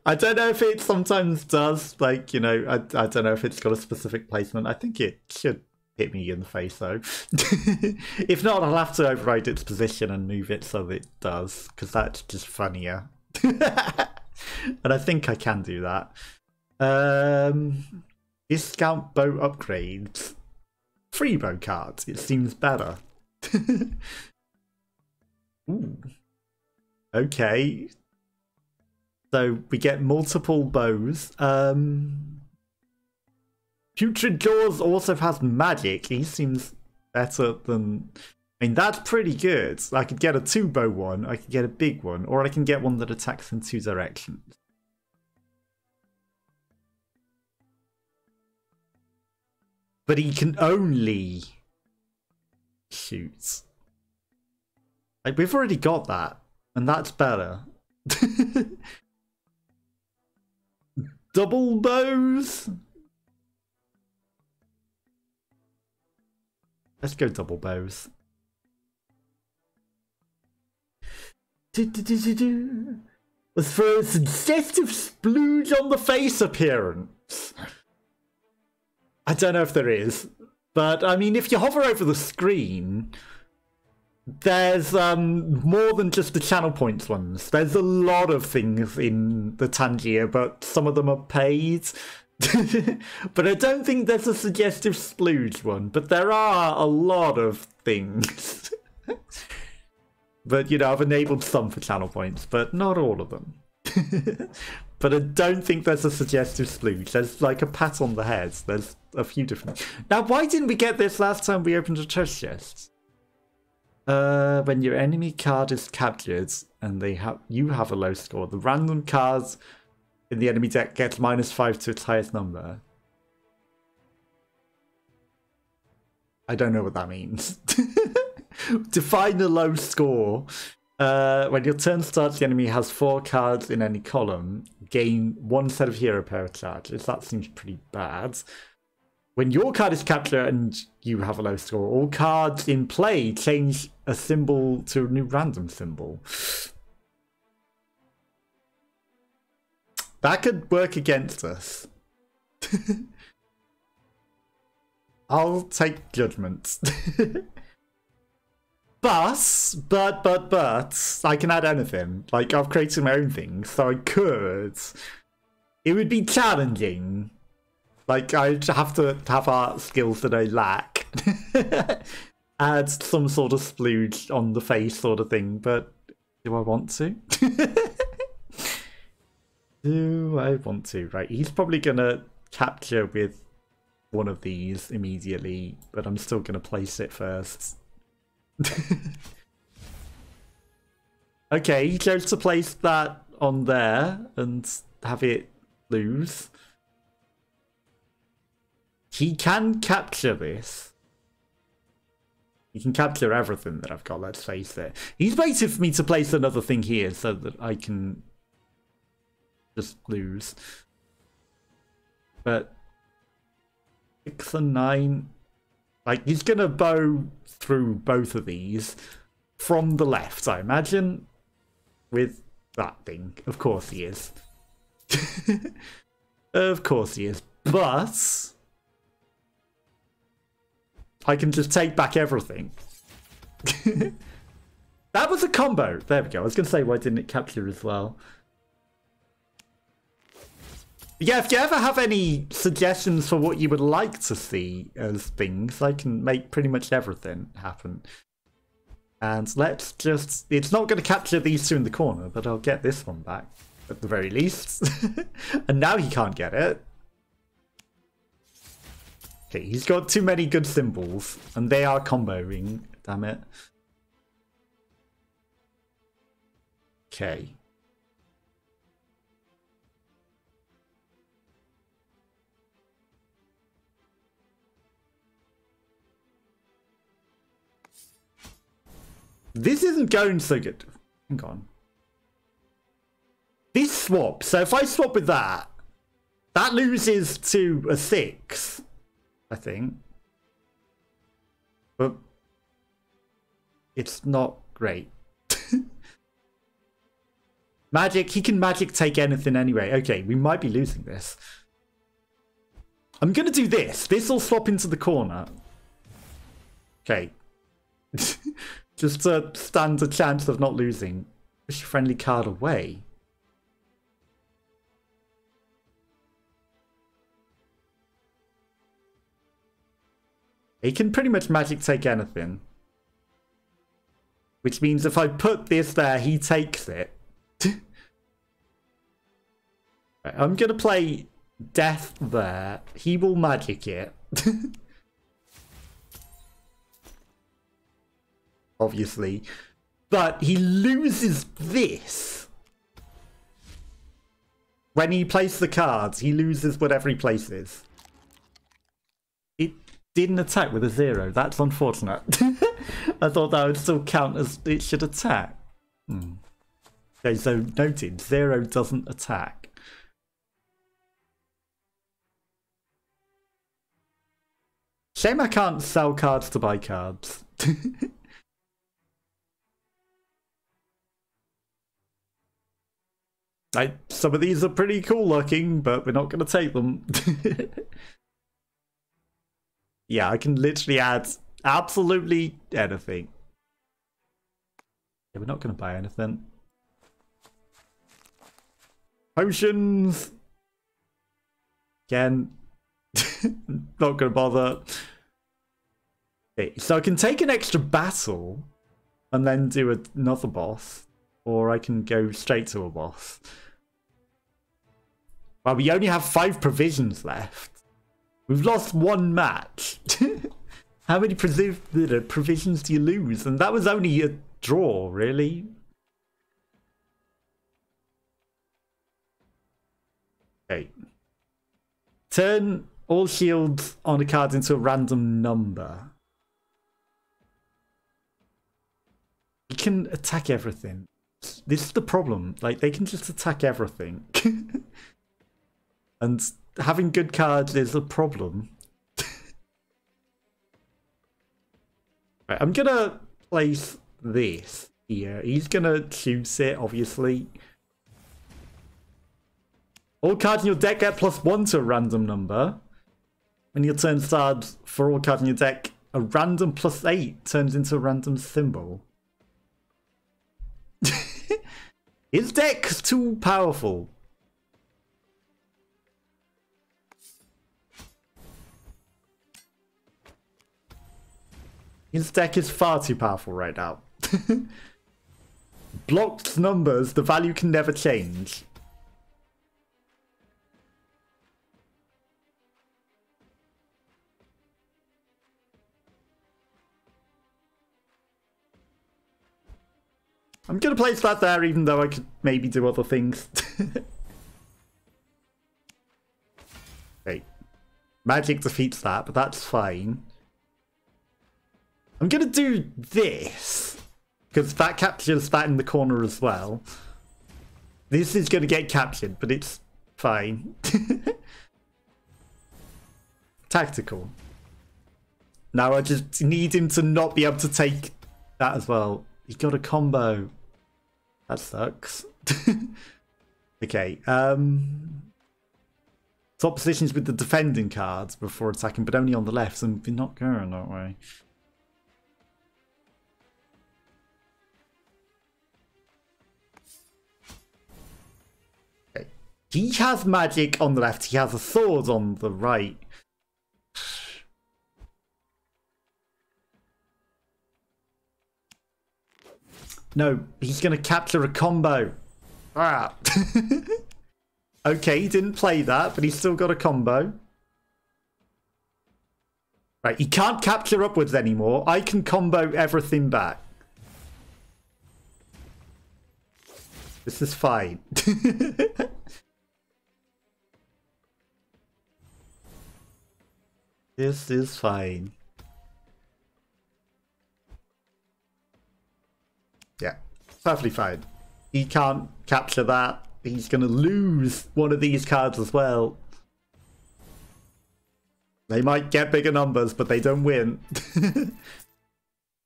I don't know if it sometimes does. Like, you know, I don't know if it's got a specific placement. I think it should hit me in the face, though. If not, I'll have to override its position and move it so that it does, because that's just funnier. And I think I can do that. Discount bow upgrades. Free bow cards. It seems better. Ooh. Okay. So we get multiple bows. Putrid Jaws also has magic. He seems better than... I mean, that's pretty good. I could get a 2-bow one, I could get a big one, or I can get one that attacks in 2 directions. But he can only shoot. Like, we've already got that, and that's better. Double bows? Let's go double bows. Was for a suggestive splooge on the face appearance. I don't know if there is, but I mean, if you hover over the screen, there's more than just the channel points ones. There's a lot of things in the Tangier, but some of them are paid. But I don't think there's a suggestive splooge one, but there are a lot of things. But, you know, I've enabled some for channel points, but not all of them. But I don't think there's a suggestive splooge. There's like a pat on the head. There's a few different... Now, why didn't we get this last time we opened a treasure chest? When your enemy card is captured and you have a low score, the random card in the enemy deck gets -5 to its highest number. I don't know what that means. Define a low score. When your turn starts, the enemy has 4 cards in any column. Gain 1 set of hero power charges. That seems pretty bad. When your card is captured and you have a low score, all cards in play change a symbol to a new random symbol. That could work against us. I'll take judgment. But, I can add anything. Like, I've created my own thing, so I could. It would be challenging. Like, I'd have to have art skills that I lack. Add some sort of splooge on the face sort of thing, but do I want to? Do I want to? Right, he's probably gonna capture with one of these immediately, but I'm still gonna place it first. Okay, he chose to place that on there and have it lose. He can capture this. He can capture everything that I've got, let's face it. He's waited for me to place another thing here so that I can just lose. But 6 and 9. Like, he's going to bow through both of these from the left, I imagine, with that thing. Of course he is. Of course he is. But I can just take back everything. That was a combo. There we go. I was going to say, why didn't it capture as well? Yeah, if you ever have any suggestions for what you would like to see as things, I can make pretty much everything happen. And let's just... It's not going to capture these two in the corner, but I'll get this one back, at the very least. And now he can't get it. Okay, he's got too many good symbols, and they are comboing, damn it. Okay. This isn't going so good. Hang on. This swap. So if I swap with that, that loses to a 6, I think. But it's not great. Magic. He can magic take anything anyway. Okay, we might be losing this. I'm going to do this. This will swap into the corner. Okay. Just to stand a chance of not losing. Push your friendly card away. He can pretty much magic take anything. Which means if I put this there, he takes it. I'm going to play Death there. He will magic it. Obviously, but he loses this. When he plays the cards, he loses whatever he places. It didn't attack with a 0. That's unfortunate. I thought that would still count as it should attack. Okay, so noted, 0 doesn't attack. Shame I can't sell cards to buy cards. Some of these are pretty cool looking, but we're not going to take them. Yeah, I can literally add absolutely anything. Yeah, we're not going to buy anything. Potions. Again, not going to bother. Okay, so I can take an extra battle and then do another boss. Or I can go straight to a boss. Well, we only have 5 provisions left. We've lost 1 match. How many provisions do you lose? And that was only a draw, really. Okay. Turn all shields on a card into a random number. You can attack everything. This is the problem. Like, they can just attack everything. And having good cards is a problem. Right, I'm gonna place this here. He's gonna choose it, obviously. All cards in your deck get +1 to a random number. When your turn starts, for all cards in your deck, a random +8 turns into a random symbol. His deck's too powerful. His deck is far too powerful right now. Blocked numbers, the value can never change. I'm going to place that there, even though I could maybe do other things. Okay. Magic defeats that, but that's fine. I'm going to do this, because that captures that in the corner as well. This is going to get captured, but it's fine. tactical. Now I just need him to not be able to take that as well. He got a combo. That sucks. Okay. Swap positions with the defending cards before attacking, but only on the left, and we're not going that way. Okay. He has magic on the left. He has a sword on the right. No, he's going to capture a combo. Ah. Okay, he didn't play that, but he's still got a combo. Right, he can't capture upwards anymore. I can combo everything back. This is fine. This is fine. Yeah, perfectly fine. He can't capture that. He's going to lose one of these cards as well. They might get bigger numbers, but they don't win.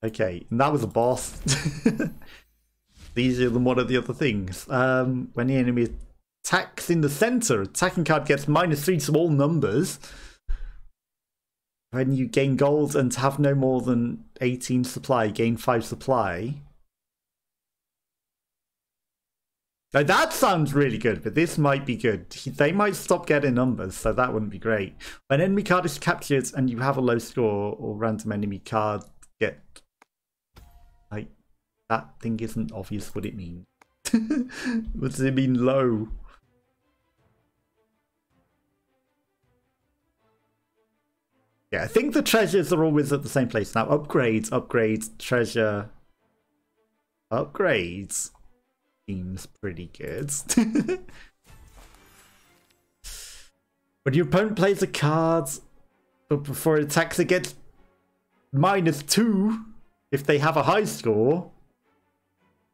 Okay, and that was a boss. Easier than one of the other things. When the enemy attacks in the center, attacking card gets -3 to all numbers. When you gain gold and have no more than 18 supply, gain 5 supply. Now that sounds really good, but this might be good. They might stop getting numbers, so that wouldn't be great. When an enemy card is captured and you have a low score, or random enemy card get... Like, that thing isn't obvious what it means. What does it mean low? Yeah, I think the treasures are always at the same place. Now, upgrades, treasure, upgrades. Seems pretty good. When your opponent plays a card, but before it attacks, it gets -2 if they have a high score.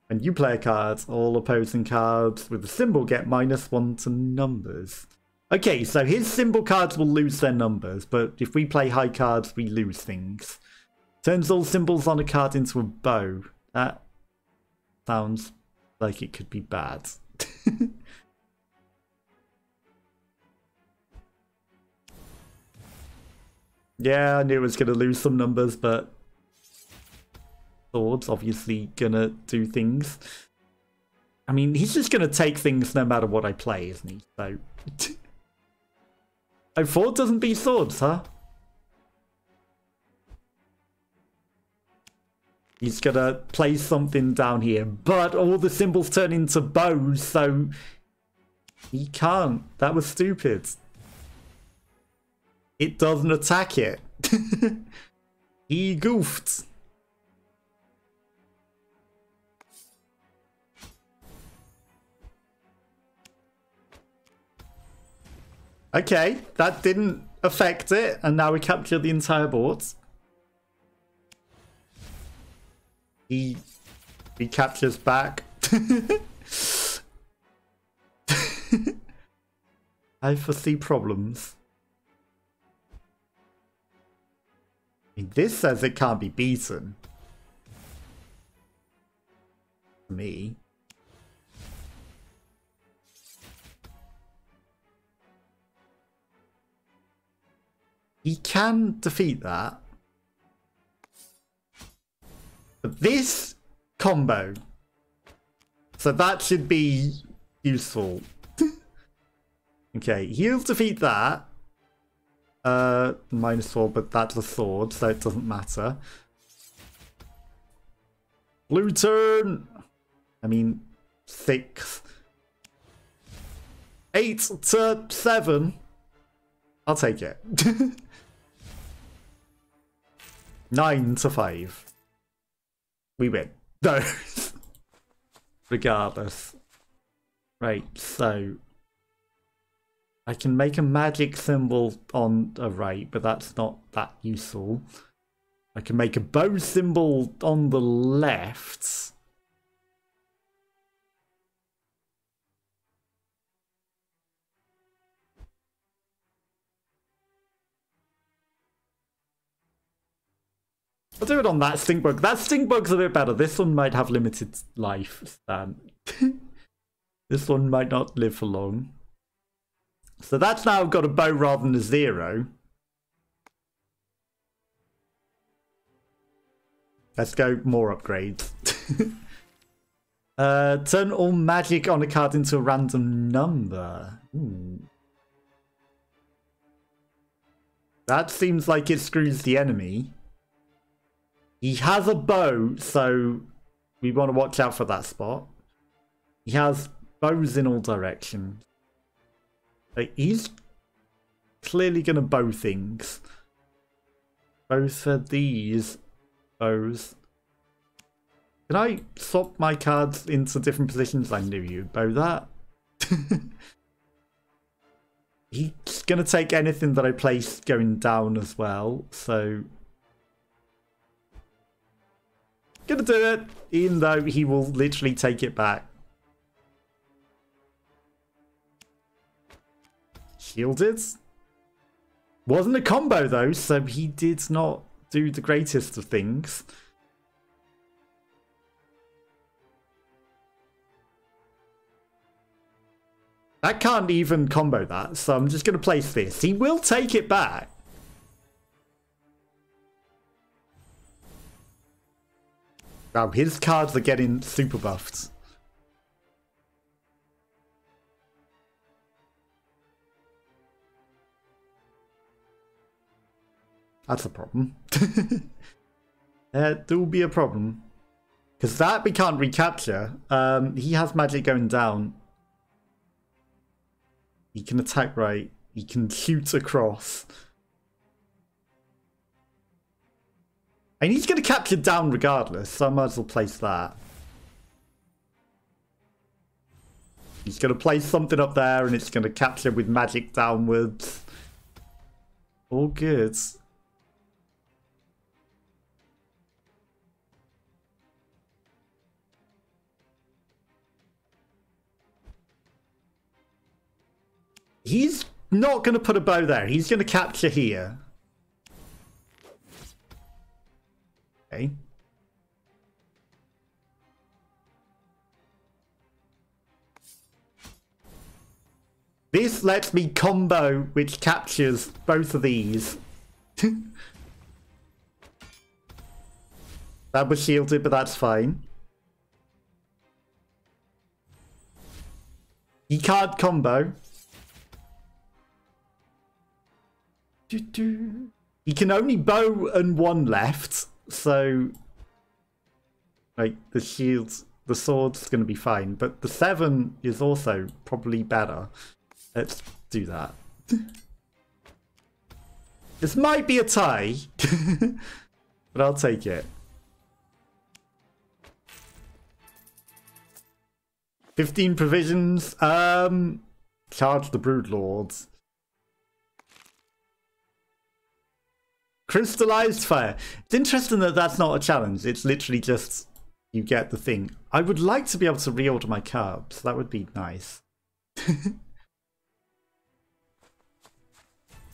When you play a card, all opposing cards with a symbol get -1 to numbers. Okay, so his symbol cards will lose their numbers, but if we play high cards, we lose things. Turns all symbols on a card into a bow. That sounds like it could be bad. Yeah, I knew it was going to lose some numbers, but Sword's obviously going to do things. I mean, he's just going to take things no matter what I play, isn't he? So... Oh, Ford doesn't beat Swords, huh? He's gonna play something down here, but all the symbols turn into bows, so he can't. That was stupid. It doesn't attack it. He goofed. Okay, that didn't affect it, and now we capture the entire board. He captures back. I foresee problems. I mean, this says it can't be beaten. For me. He can defeat that. But this combo. So that should be useful. Okay, he'll defeat that. -4, but that's a sword, so it doesn't matter. Blue turn! I mean, 6. 8 to 7. I'll take it. 9 to 5. We win. No. Regardless. Right, so... I can make a magic symbol on a right, but that's not that useful. I can make a bow symbol on the left. I'll do it on that stink bug. That stink bug's a bit better. This one might have limited life span. This one might not live for long. So that's now got a bow rather than a 0. Let's go more upgrades. Turn all magic on a card into a random number. That seems like it screws the enemy. He has a bow, so we want to watch out for that spot. He has bows in all directions. Like, he's clearly going to bow things. Both for these bows. Can I swap my cards into different positions? I knew you'd bow that. He's going to take anything that I place going down as well, so... Gonna do it, even though he will literally take it back. Shielded. Wasn't a combo though, so he did not do the greatest of things. That can't even combo that, so I'm just gonna place this. He will take it back. Wow, his cards are getting super buffed. That's a problem. There will be a problem. Because that we can't recapture. He has magic going down. He can attack right. He can shoot across. And he's going to capture down regardless, so I might as well place that. He's going to place something up there and it's going to capture with magic downwards. All good. He's not going to put a bow there. He's going to capture here. Okay. This lets me combo, which captures both of these. That was shielded, but that's fine. He can't combo. He can only bow and one left, so like the shield, the sword's going to be fine, but the 7 is also probably better. Let's do that. This might be a tie, but I'll take it. 15 provisions. Charge the Broodlords. Crystallized fire. It's interesting that that's not a challenge. It's literally just you get the thing. I would like to be able to reorder my cards. That would be nice.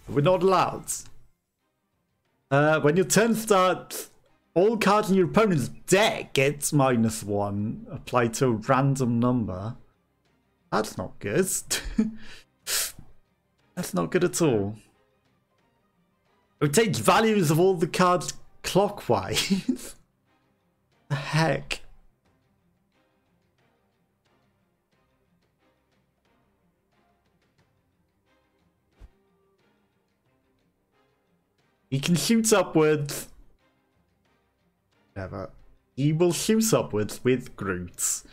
We're not allowed. When your turn starts, all cards in your opponent's deck gets -1 applied to a random number. That's not good. That's not good at all. Rotate values of all the cards clockwise. The heck? He can shoot upwards. Never. He will shoot upwards with Groots.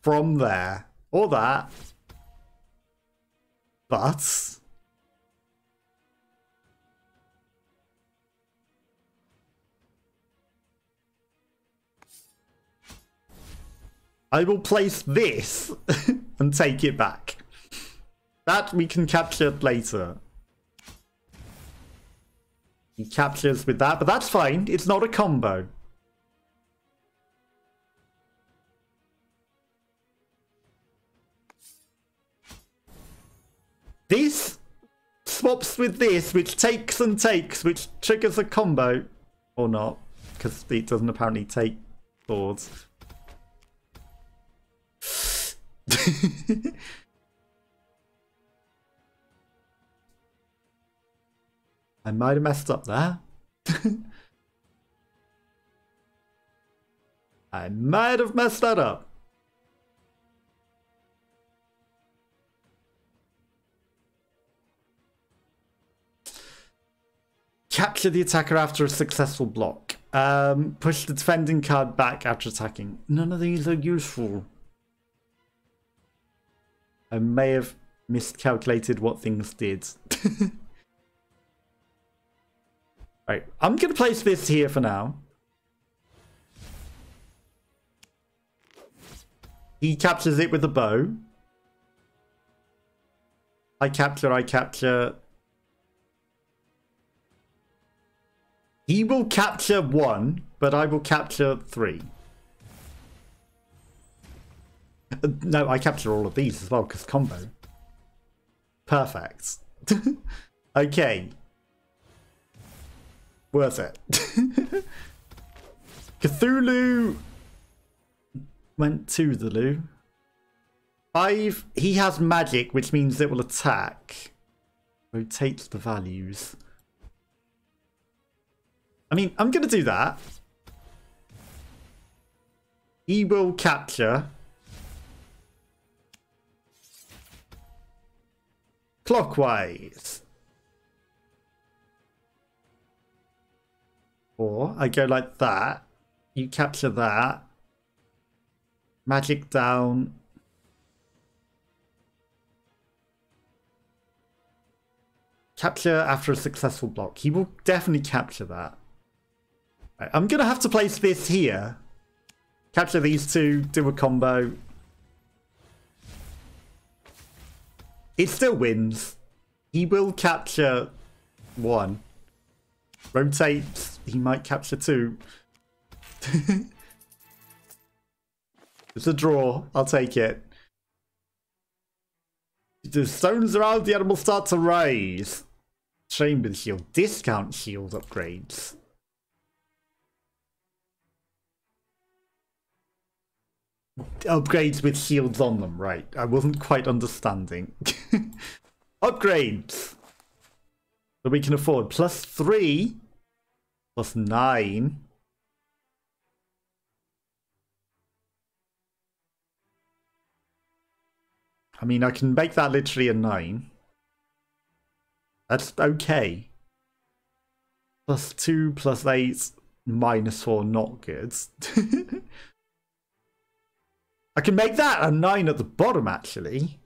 From there. Or that. But... I will place this and take it back. That we can capture later. He captures with that, but that's fine. It's not a combo. This swaps with this, which takes and takes, which triggers a combo. Or not, because it doesn't apparently take swords. I might have messed up there. I might have messed that up. Capture the attacker after a successful block. Push the defending card back after attacking. None of these are useful. I may have miscalculated what things did. Right, I'm going to place this here for now. He captures it with a bow. I capture. He will capture 1, but I will capture 3. No, I capture all of these as well, because combo. Perfect. Okay. Worth it. Cthulhu went to the loo. 5. He has magic, which means it will attack. Rotates the values. I mean, I'm going to do that. He will capture. Clockwise. Or I go like that. You capture that. Magic down. Capture after a successful block. He will definitely capture that. Right, I'm going to have to place this here. Capture these two, do a combo. It still wins. He will capture 1. Rotates. He might capture 2. It's a draw. I'll take it. The stones around the animal start to rise. Chamber shield. Discount shield upgrades. Upgrades with shields on them, right. I wasn't quite understanding. Upgrades that we can afford. +3, +9. I mean, I can make that literally a 9. That's okay. +2, +8, -4, not good. I can make that a 9 at the bottom, actually.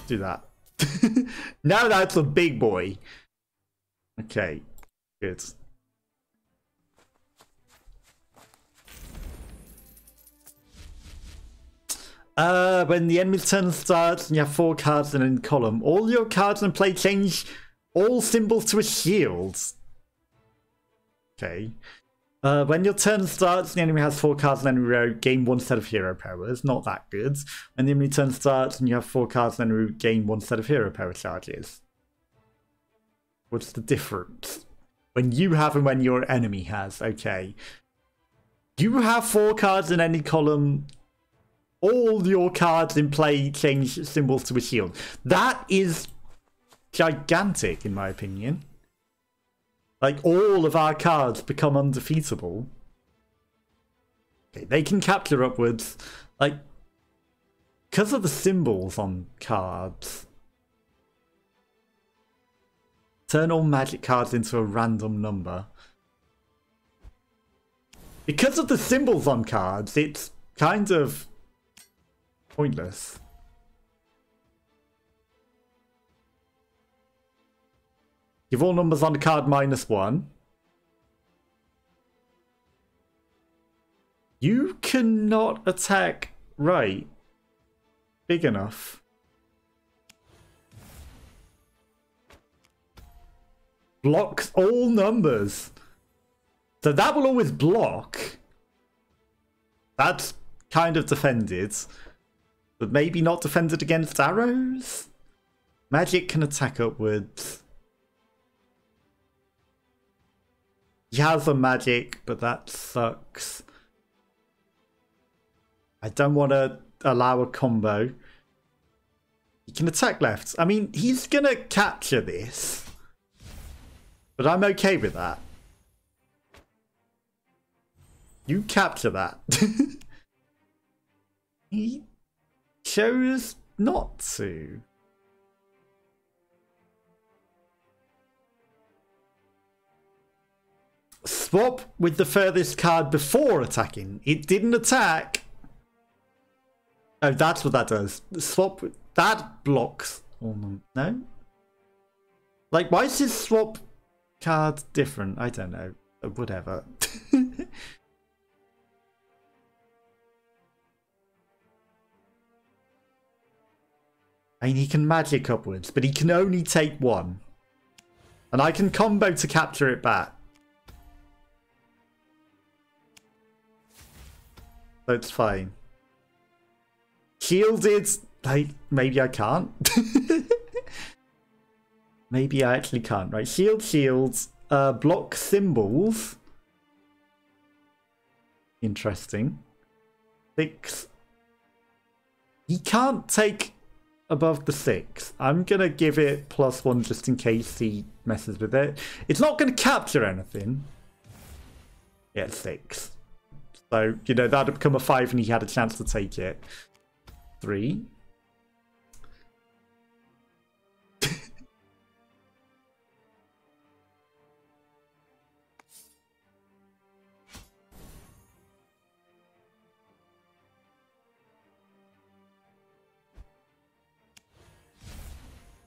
Do that. Now that's a big boy. Okay, good. When the enemy's turn starts and you have 4 cards in a column, all your cards in play change all symbols to a shield. Okay. When your turn starts, the enemy has 4 cards in enemy row, gain 1 set of hero powers. Not that good. When the enemy turn starts and you have 4 cards in enemy row, gain 1 set of hero power charges. What's the difference? When you have and when your enemy has. Okay. You have 4 cards in any column. All your cards in play change symbols to a shield. That is gigantic, in my opinion. Like, all of our cards become undefeatable. Okay, they can capture upwards. Like, because of the symbols on cards. Turn all magic cards into a random number. Because of the symbols on cards, it's kind of pointless. Give all numbers on the card -1. You cannot attack right big enough. Blocks all numbers. So that will always block. That's kind of defended. But maybe not defended against arrows? Magic can attack upwards. He has a magic, but that sucks. I don't want to allow a combo. He can attack left. I mean, he's going to capture this. But I'm okay with that. You capture that. He chose not to. Swap with the furthest card before attacking. It didn't attack. Oh, that's what that does. Swap with... That blocks. No? Like, why is his swap card different? I don't know. Whatever. I mean, he can magic upwards, but he can only take one. And I can combo to capture it back. So it's fine. Shielded, like, maybe I can't. Maybe I actually can't, right? Shields, block symbols. Interesting. 6. He can't take above the 6. I'm gonna give it +1 just in case he messes with it. It's not gonna capture anything. Yeah, 6. So, you know, that'd become a 5 and he had a chance to take it. 3.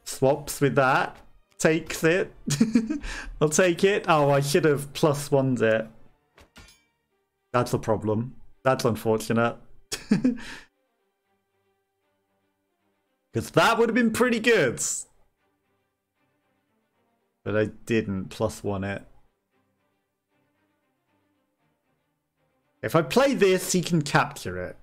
Swaps with that. Takes it. I'll take it. Oh, I should have +1'd it. That's a problem. That's unfortunate. Because that would have been pretty good. But I didn't +1 it. If I play this, he can capture it.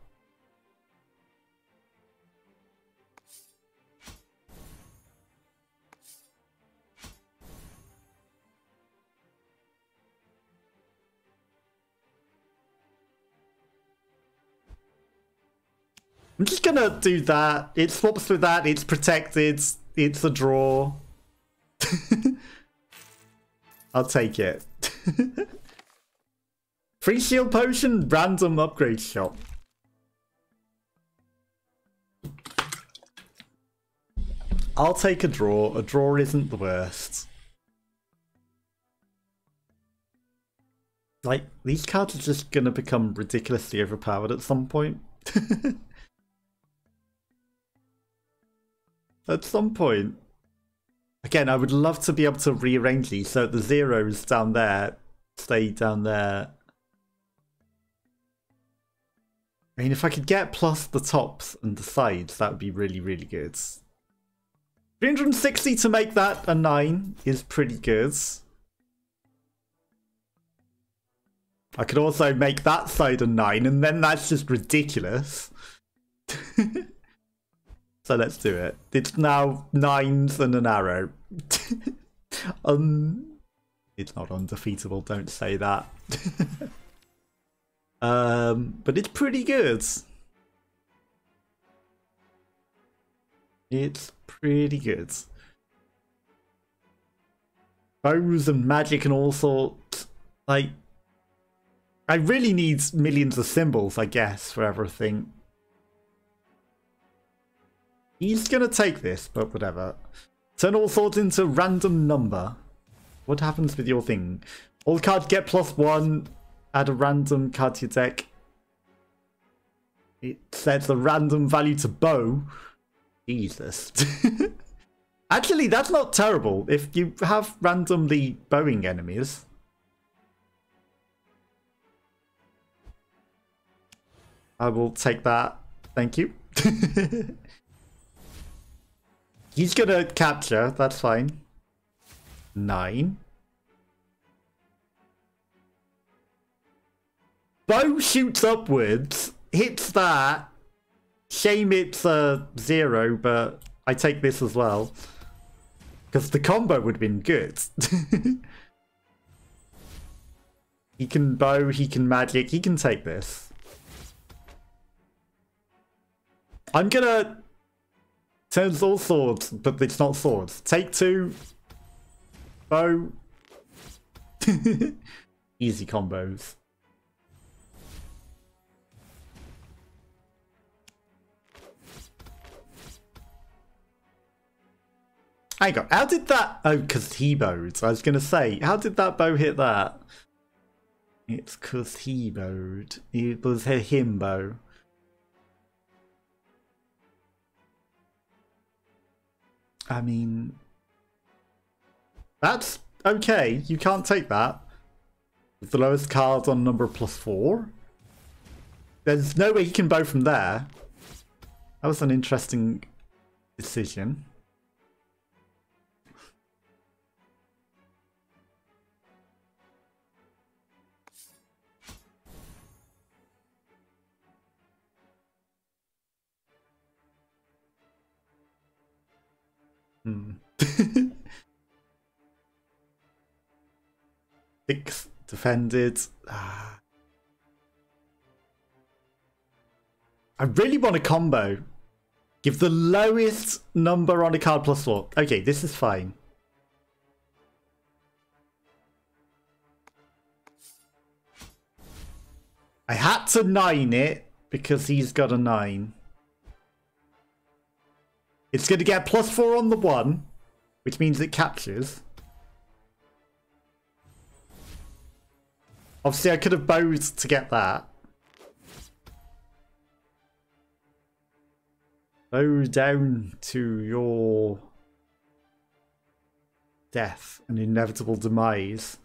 I'm just gonna do that. It swaps with that. It's protected. It's a draw. I'll take it. Free shield potion, random upgrade shop. I'll take a draw. A draw isn't the worst. Like, these cards are just gonna become ridiculously overpowered at some point. At some point. Again, I would love to be able to rearrange these so the zeros down there stay down there. I mean, if I could get plus the tops and the sides, that would be really, really good. 360 to make that a 9 is pretty good. I could also make that side a 9, and then that's just ridiculous. So let's do it. It's now 9s and an arrow. It's not undefeatable, don't say that. But it's pretty good. It's pretty good. Bows and magic and all sorts. Like, I really need millions of symbols, I guess, for everything. He's gonna take this, but whatever. Turn all sorts into random number. What happens with your thing? All cards get +1. Add a random card to your deck. It sets a random value to bow. Jesus. Actually, that's not terrible if you have randomly bowing enemies. I will take that. Thank you. He's gonna capture, that's fine. 9. Bow shoots upwards, hits that. Shame it's a 0, but I take this as well. Because the combo would have been good. He can bow, he can magic, he can take this. I'm gonna... Turns all swords, but it's not swords. Take 2. Bow. Easy combos. Hang on, how did that... Oh, because he bowed. I was going to say, how did that bow hit that? It's because he bowed. It was a him bow. I mean... That's okay. You can't take that. With the lowest card on number +4. There's no way he can bow from there. That was an interesting decision. Hmm. 6 defended. I really want a combo. Give the lowest number on a card +4. Okay, this is fine. I had to 9 it because he's got a 9. It's going to get +4 on the 1, which means it captures. Obviously, I could have bowed to get that. Bow down to your death and inevitable demise.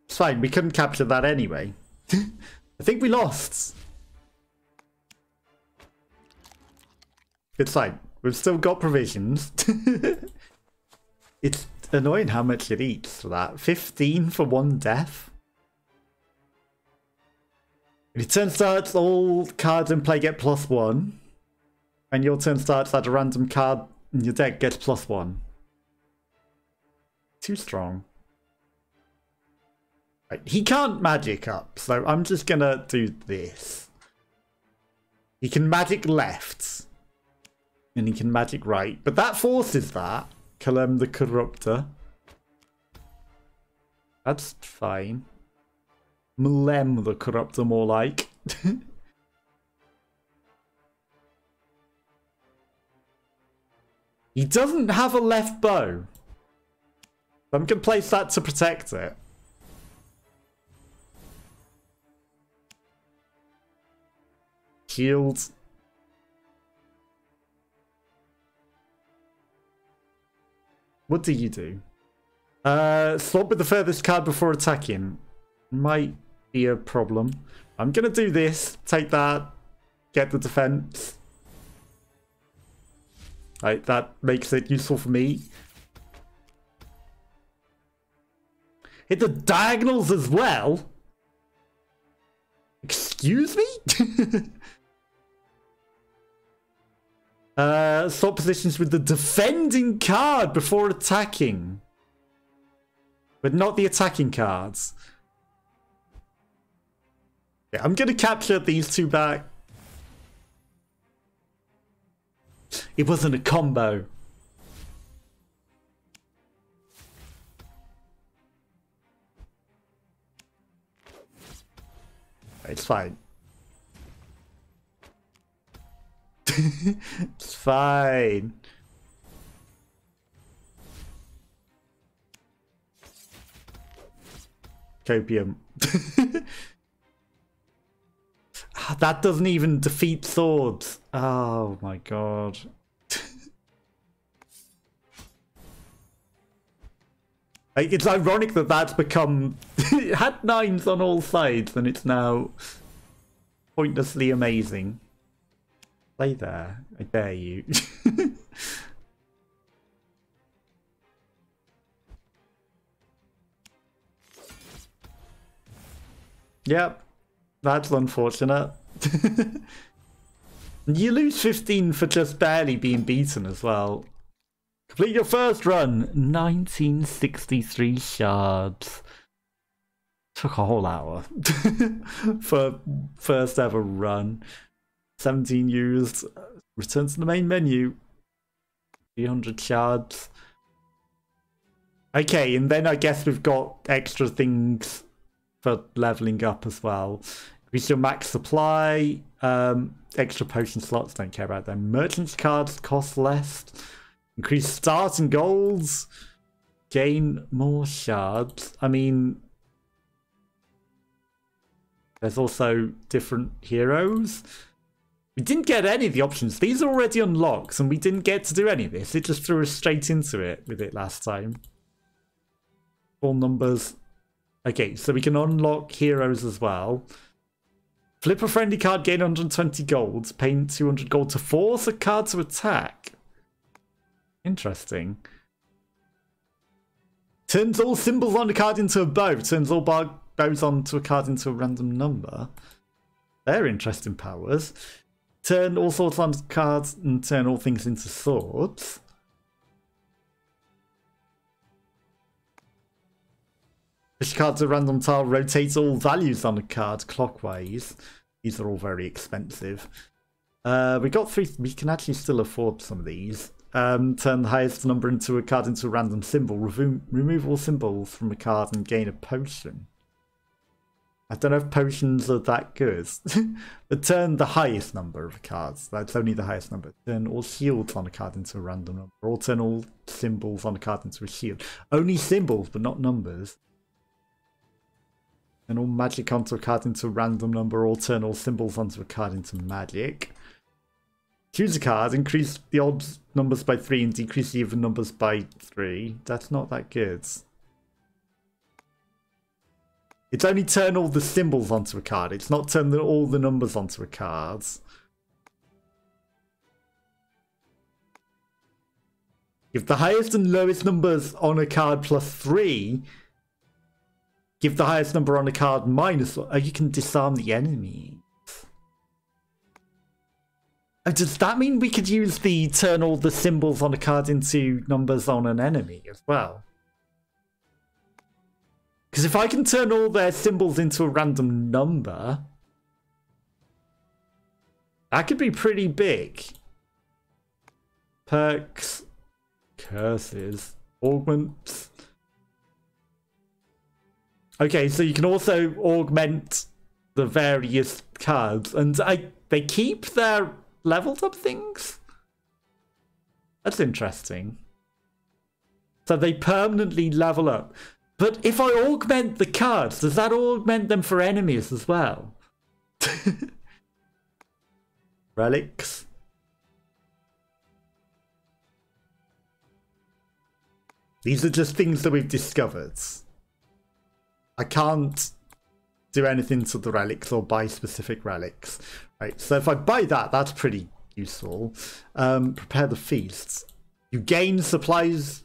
It's fine, we couldn't capture that anyway. I think we lost. It's fine, we've still got provisions. It's annoying how much it eats for that. 15 for 1 death. If your turn starts, all cards in play get +1. And your turn starts at a random card in your deck gets +1. Too strong. Right, he can't magic up, so I'm just gonna do this. He can magic left. And he can magic right. But that forces that. Kalem the Corruptor. That's fine. Mlem the Corruptor, more like. He doesn't have a left bow. I'm going to place that to protect it. Shield. What do you do? Swap with the furthest card before attacking. Might be a problem. I'm going to do this. Take that. Get the defense. Right, that makes it useful for me. Hit the diagonals as well? Excuse me? Swap positions with the defending card before attacking. But not the attacking cards. Yeah, I'm going to capture these 2 back. It wasn't a combo. It's fine. It's fine. Copium. That doesn't even defeat swords. Oh my god. Like, it's ironic that that's become... it had 9s on all sides and it's now pointlessly amazing. Play there. I dare you. Yep. That's unfortunate. You lose 15 for just barely being beaten as well. Complete your first run. 1963 shards. Took a whole hour for first ever run. 17 used. Return to the main menu. 300 shards. Okay, and then I guess we've got extra things for leveling up as well. Increase your max supply. Extra potion slots, don't care about them. Merchant's cards cost less. Increase starting goals. Gain more shards. I mean, there's also different heroes. We didn't get any of the options. These are already unlocked, and we didn't get to do any of this. It just threw us straight into it with it last time. Full numbers. Okay, so we can unlock heroes as well. Flip a friendly card, gain 120 gold. Pay 200 gold to force a card to attack. Interesting. Turns all symbols on a card into a bow. Turns all bows onto a card into a random number. They're interesting powers. Turn all swords on cards and turn all things into swords. Push cards a random tile, rotates all values on a card clockwise. These are all very expensive. We got 3. We can actually still afford some of these. Turn the highest number into a card into a random symbol. Remove all symbols from a card and gain a potion. I don't know if potions are that good. But turn the highest number of cards. That's only the highest number. Turn all shields on a card into a random number. Or turn all symbols on a card into a shield. Only symbols, but not numbers. Turn all magic onto a card into a random number. Or turn all symbols onto a card into magic. Choose a card. Increase the odd numbers by 3 and decrease the even numbers by 3. That's not that good. It's only turn all the symbols onto a card. It's not turn all the numbers onto a card. Give the highest and lowest numbers on a card plus 3. Give the highest number on a card minus 1. Oh, you can disarm the enemy. Oh, does that mean we could use the turn all the symbols on a card into numbers on an enemy as well? Because if I can turn all their symbols into a random number, that could be pretty big. Perks, curses, augments. Okay, so you can also augment the various cards, and they keep their leveled up things? That's interesting. So they permanently level up. But if I augment the cards, does that augment them for enemies as well? Relics. These are just things that we've discovered. I can't do anything to the relics or buy specific relics. Right, so if I buy that, that's pretty useful. Prepare the feasts. You gain supplies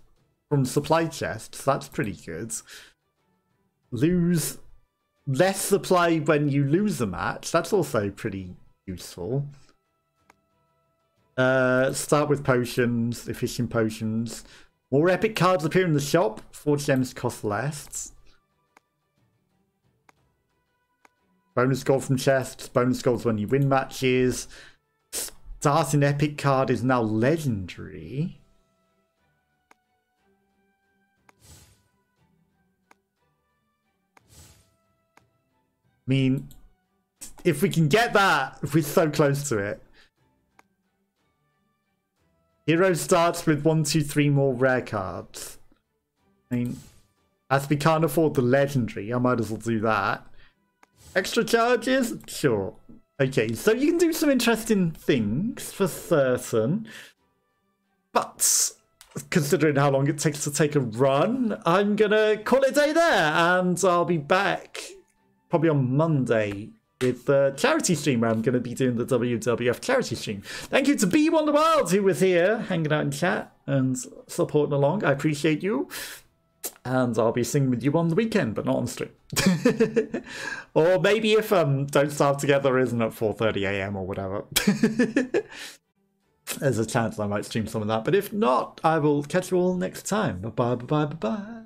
from supply chests. That's pretty good. Lose less supply when you lose a match. That's also pretty useful. Start with potions, efficient potions. More epic cards appear in the shop. 4 gems cost less. Bonus gold from chests. Bonus golds when you win matches. Starting epic card is now legendary. I mean, if we can get that, if we're so close to it. Hero starts with 1, 2, 3 more rare cards. I mean, as we can't afford the legendary, I might as well do that. Extra charges? Sure. Okay, so you can do some interesting things for certain. But considering how long it takes to take a run, I'm gonna call it a day there, and I'll be back probably on Monday with the charity stream where I'm going to be doing the WWF charity stream. Thank you to B1 the Wild who was here hanging out in chat and supporting along. I appreciate you. And I'll be singing with you on the weekend, but not on stream. Or maybe if Don't Starve Together isn't at 4:30 AM or whatever. There's a chance I might stream some of that. But if not, I will catch you all next time. Bye-bye, bye-bye, bye-bye.